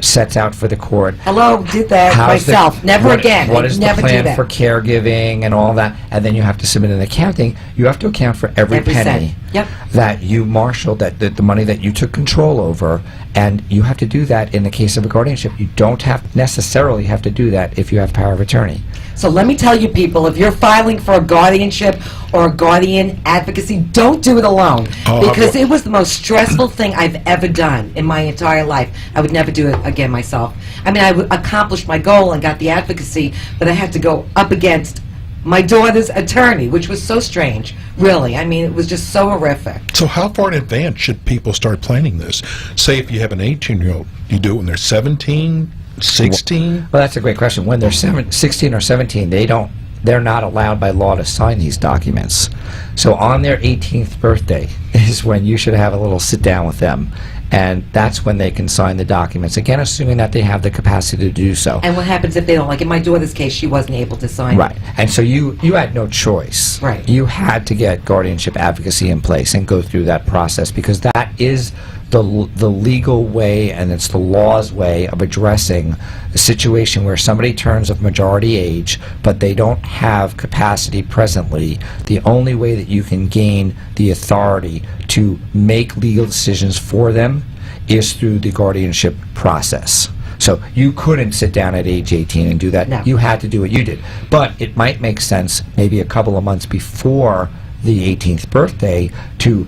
E: sets out for the court
C: Hello, did that
E: how's
C: myself. Never again.
E: What
C: I
E: is
C: never
E: the
C: do
E: plan
C: that.
E: for caregiving and all that? And then you have to submit an accounting. You have to account for every
C: Every
E: penny
C: cent. Yep.
E: that you marshaled, that the money that you took control over, and you have to do that in the case of a guardianship. You don't necessarily have to do that if you have power of attorney.
C: So let me tell you, people, if you're filing for a guardianship or a guardian advocacy, don't do it alone. Because it was the most stressful thing I've ever done in my entire life. I would never do it again myself. I mean, accomplished my goal and got the advocacy, but I had to go up against my daughter's attorney, which was so strange, really. I mean, it was just so horrific.
B: So how far in advance should people start planning this? Say if you have an 18-year-old, you do it when they're 17, 16?
E: Well, that's a great question. When they're 16 or 17, they're not allowed by law to sign these documents. So on their 18th birthday is when you should have a little sit down with them, and that's when they can sign the documents. Again, assuming that they have the capacity to do so.
C: And what happens if they don't? Like in my daughter's case, she wasn't able to sign
E: Right.
C: it.
E: And so you had no choice.
C: Right.
E: You had to get guardianship advocacy in place and go through that process because that is the legal way and it's the law's way of addressing a situation where somebody turns of majority age but they don't have capacity presently. The only way that you can gain the authority to make legal decisions for them is through the guardianship process. So you couldn't sit down at age 18 and do that.
C: No.
E: You had to do what you did. But it might make sense maybe a couple of months before the 18th birthday to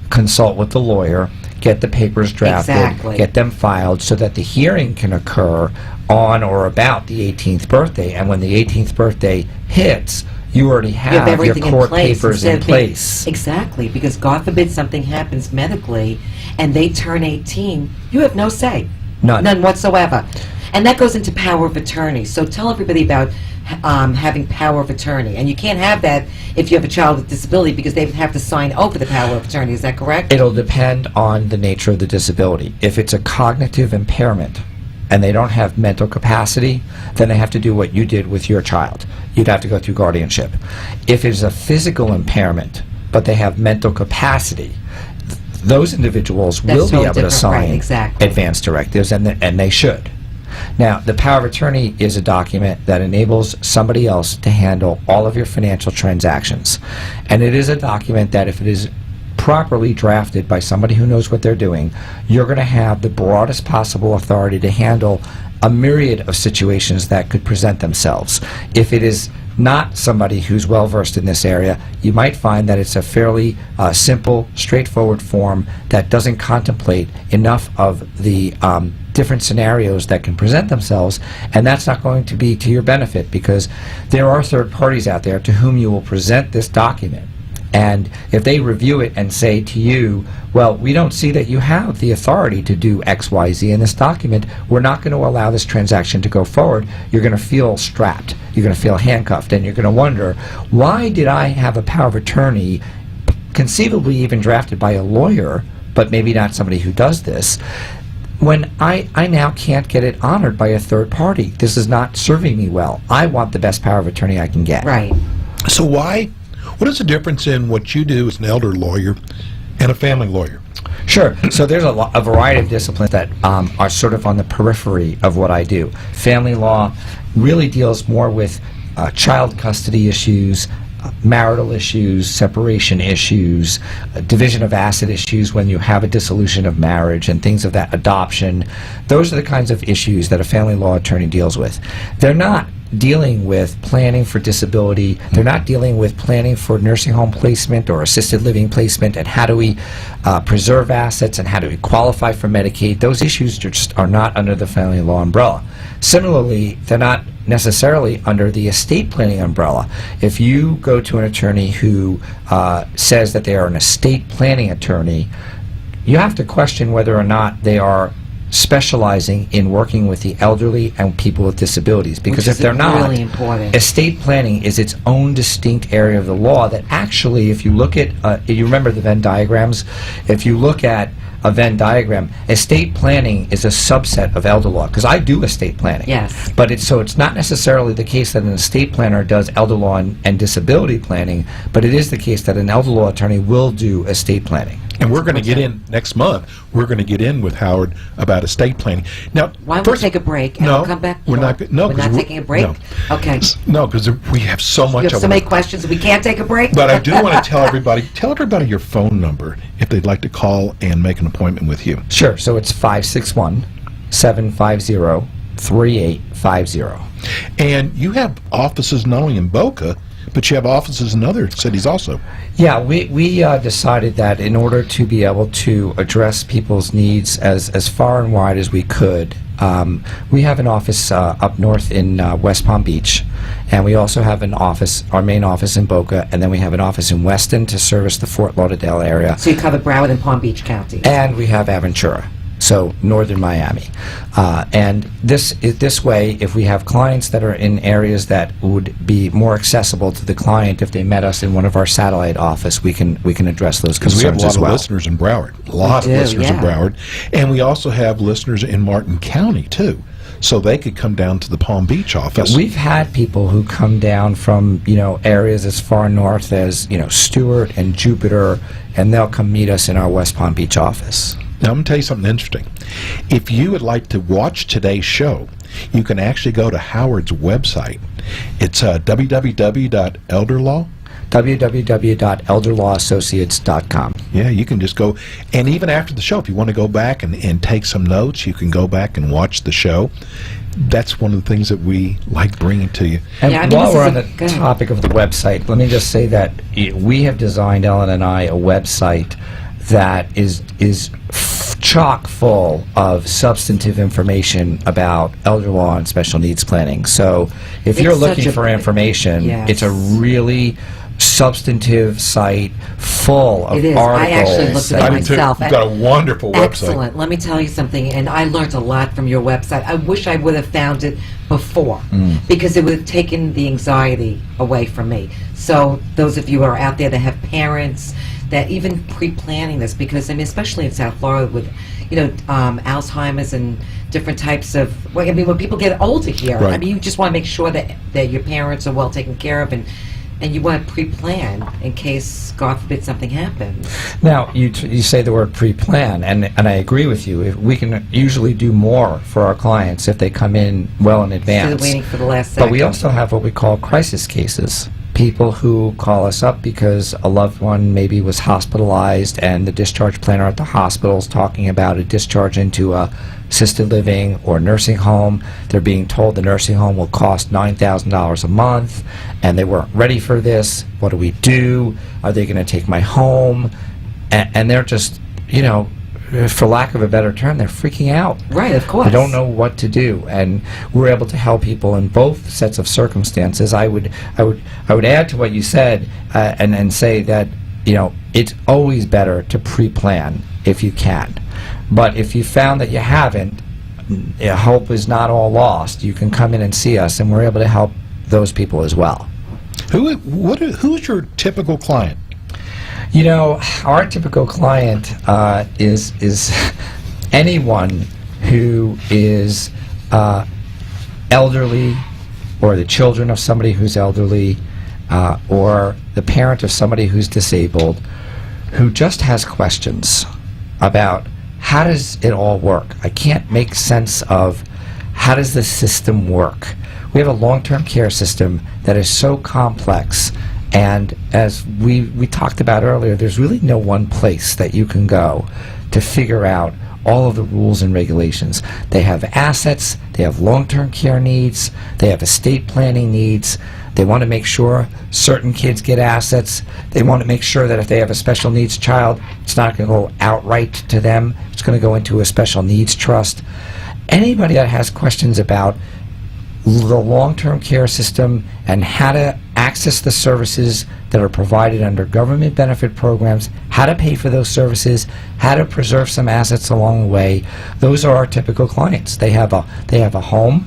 E: consult with the lawyer, get the papers drafted,
C: Exactly.
E: get them filed so that the hearing can occur on or about the 18th birthday. And when the 18th birthday hits, you already
C: You
E: have,
C: everything
E: your court
C: in place
E: papers
C: instead
E: in
C: of being-
E: place.
C: Exactly, because God forbid something happens medically and they turn 18, you have no say.
E: None.
C: None whatsoever. And that goes into power of attorney. So tell everybody about having power of attorney. And you can't have that if you have a child with disability because they would have to sign over the power of attorney. Is that correct?
E: It'll depend on the nature of the disability. If it's a cognitive impairment and they don't have mental capacity, then they have to do what you did with your child. You'd have to go through guardianship. If it's a physical impairment, but they have mental capacity, those individuals
C: That's
E: will be
C: totally
E: able to
C: different,
E: sign
C: right, exactly.
E: advance directives, and they should. Now, the power of attorney is a document that enables somebody else to handle all of your financial transactions. And it is a document that if it is properly drafted by somebody who knows what they're doing, you're going to have the broadest possible authority to handle a myriad of situations that could present themselves. If it is not somebody who's well versed in this area, you might find that it's a fairly simple, straightforward form that doesn't contemplate enough of the different scenarios that can present themselves, and that's not going to be to your benefit, because there are third parties out there to whom you will present this document. And if they review it and say to you, well, we don't see that you have the authority to do X, Y, Z in this document, we're not going to allow this transaction to go forward, you're going to feel strapped, you're going to feel handcuffed, and you're going to wonder, why did I have a power of attorney, conceivably even drafted by a lawyer, but maybe not somebody who does this, when I now can't get it honored by a third party? This is not serving me well. I want the best power of attorney I can get.
C: Right.
B: So what is the difference in what you do as an elder lawyer and a family lawyer?
E: Sure. So there's a variety of disciplines that are sort of on the periphery of what I do. Family law really deals more with child custody issues, marital issues, separation issues, division of asset issues when you have a dissolution of marriage and things of that, adoption. Those are the kinds of issues that a family law attorney deals with. They're not dealing with planning for disability. They're not dealing with planning for nursing home placement or assisted living placement, and how do we preserve assets, and how do we qualify for Medicaid. Those issues just are not under the family law umbrella. Similarly, they're not necessarily under the estate planning umbrella. If you go to an attorney who says that they are an estate planning attorney, you have to question whether or not they are specializing in working with the elderly and people with disabilities, because if they're not,
C: really important.
E: Estate planning is its own distinct area of the law that actually, if you look at, you remember the Venn diagrams? If you look at a Venn diagram, estate planning is a subset of elder law, because I do estate planning.
C: Yes.
E: But it's not necessarily the case that an estate planner does elder law and disability planning, but it is the case that an elder law attorney will do estate planning.
B: And we're going to get in next month. We're going to get in with Howard about estate planning. Now,
C: Why don't we take a break and
B: no,
C: we'll come back?
B: we're not. No,
C: we're not taking a break.
B: No.
C: Okay.
B: No, because we have so much.
C: You have so many questions. We can't take a break.
B: But I do want to tell everybody your phone number if they'd like to call and make an appointment with you.
E: Sure. So it's 561-750-3850.
B: And you have offices not only in Boca, but you have offices in other cities also.
E: Yeah, we decided that in order to be able to address people's needs as far and wide as we could, we have an office up north in West Palm Beach, and we also have an office, our main office in Boca, and then we have an office in Weston to service the Fort Lauderdale area.
C: So you cover Broward and Palm Beach counties.
E: And we have Aventura, so northern Miami. And this way, if we have clients that are in areas that would be more accessible to the client if they met us in one of our satellite office, we can address those
B: Because we have a
E: concerns
B: lot
E: as
B: of
E: well.
B: listeners in Broward. A lot of listeners in Broward. And we also have listeners in Martin County, too. So they could come down to the Palm Beach office.
E: We've had people who come down from, areas as far north as, Stewart and Jupiter, and they'll come meet us in our West Palm Beach office.
B: Now, I'm going to tell you something interesting. If you would like to watch today's show, you can actually go to Howard's website. It's www.elderlaw.
E: www.elderlawassociates.com.
B: Yeah, you can just go, and even after the show, if you want to go back and take some notes, you can go back and watch the show. That's one of the things that we like bringing to you.
E: And
C: Yeah, I mean,
E: while
C: this
E: we're
C: is
E: on
C: a-
E: the
C: go ahead.
E: topic of the website, let me just say that we have designed, Ellen and I, a website that is chock full of substantive information about elder law and special needs planning. So if you're
C: It's such
E: looking
C: a-
E: for information,
C: Yes.
E: it's a really substantive site full of
C: It is. I
E: articles.
C: actually looked at it
B: I do too.
C: myself.
B: You've got a wonderful website.
C: Excellent. Let me tell you something, and I learned a lot from your website. I wish I would have found it before, because it would have taken the anxiety away from me. So those of you who are out there that have parents, that even pre-planning this, because I mean, especially in South Florida with, Alzheimer's and different types of, well, I mean, when people get older here,
B: Right.
C: I mean, you just want to make sure that your parents are well taken care of, and you want to pre-plan in case, God forbid, something happens.
E: Now, you say the word pre-plan, and I agree with you. If we can usually do more for our clients if they come in well in
C: Instead
E: advance.
C: of waiting for the last second.
E: But we also have what we call crisis cases. people who call us up because a loved one maybe was hospitalized and the discharge planner at the hospital is talking about a discharge into a assisted living or nursing home. They're being told the nursing home will cost $9,000 a month and they weren't ready for this. What do we do? Are they going to take my home? And they're just, you know, for lack of a better term, they're freaking out.
C: Right, of course.
E: They don't know what to do, and we're able to help people in both sets of circumstances. I would add to what you said, and say that, you know, it's always better to pre-plan if you can. But if you found that you haven't, hope is not all lost. You can come in and see us, and we're able to help those people as well.
B: Who's your typical client?
E: You know, our typical client is anyone who is elderly, or the children of somebody who's elderly, or the parent of somebody who's disabled, who just has questions about how does it all work. I can't make sense of how does the system work. We have a long-term care system that is so complex. And as we talked about earlier, there's really no one place that you can go to figure out all of the rules and regulations. They have assets, they have long-term care needs, they have estate planning needs, they want to make sure certain kids get assets, they want to make sure that if they have a special needs child, it's not going to go outright to them, it's going to go into a special needs trust. Anybody that has questions about the long-term care system and how to access the services that are provided under government benefit programs, how to pay for those services, how to preserve some assets along the way, those are our typical clients. They have a home,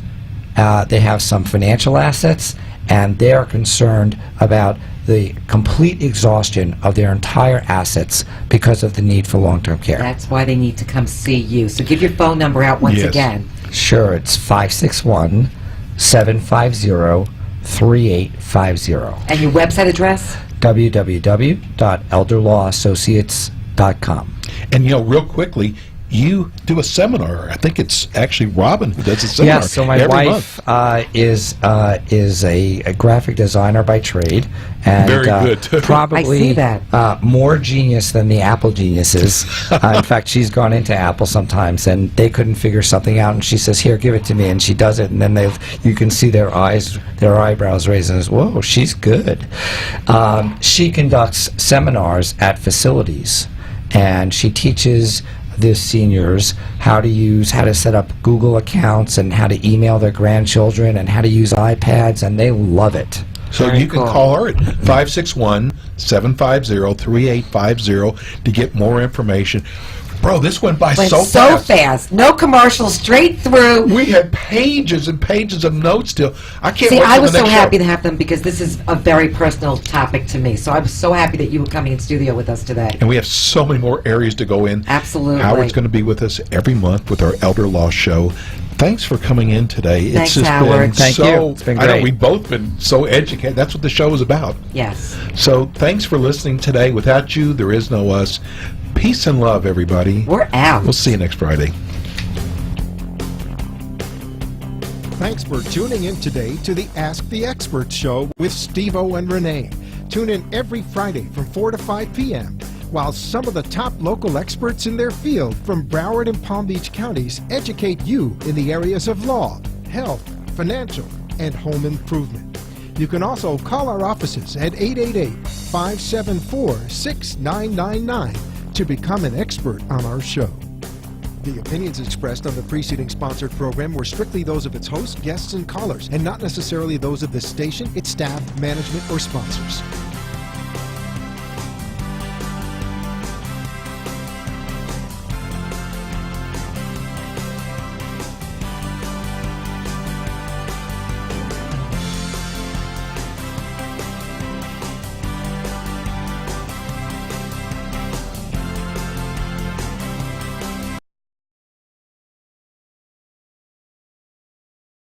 E: they have some financial assets, and they are concerned about the complete exhaustion of their entire assets because of the need for long-term care.
C: That's why they need to come see you. So give your phone number out once again.
E: Sure, it's 561-750-3850.
C: And your website address?
E: www.elderlawassociates.com.
B: And, you know, real quickly, you do a seminar. I think it's actually Robin who does a seminar.
E: Yes, so my
B: every
E: wife is a graphic designer by trade, and
B: Very good.
E: probably
C: I see that.
E: More genius than the Apple geniuses. In fact, she's gone into Apple sometimes, and they couldn't figure something out, and she says, "Here, give it to me," and she does it, and then you can see their eyebrows raised, and says, "Whoa, she's good." She conducts seminars at facilities, and she teaches the seniors how to set up Google accounts and how to email their grandchildren and how to use iPads, and they love it.
B: So
C: Very
B: you can
C: cool.
B: call her at 561-750-3850 to get more information. Bro, this went by
C: Went
B: so
C: fast. No commercials, straight through.
B: We had pages and pages of notes still. I can't
C: See,
B: wait
C: I
B: for
C: was
B: the
C: so
B: next
C: happy
B: show.
C: to have them because this is a very personal topic to me. So I was so happy that you were coming in studio with us today.
B: And we have so many more areas to go in.
C: Absolutely.
B: Howard's going to be with us every month with our Elder Law Show. Thanks for coming in today.
C: Thanks,
B: it's just
C: Howard.
B: been
E: Thank
B: so,
E: you. It's been
B: I know
E: great.
B: we've both been so educated. That's what the show is about.
C: Yes.
B: So thanks for listening today. Without you, there is no us. Peace and love, everybody.
C: We're out.
B: We'll see you next Friday.
A: Thanks for tuning in today to the Ask the Experts show with Steve-O and Rene. Tune in every Friday from 4 to 5 p.m. while some of the top local experts in their field from Broward and Palm Beach counties educate you in the areas of law, health, financial, and home improvement. You can also call our offices at 888-574-6999 to become an expert on our show. The opinions expressed on the preceding sponsored program were strictly those of its hosts, guests, and callers, and not necessarily those of this station, its staff, management, or sponsors.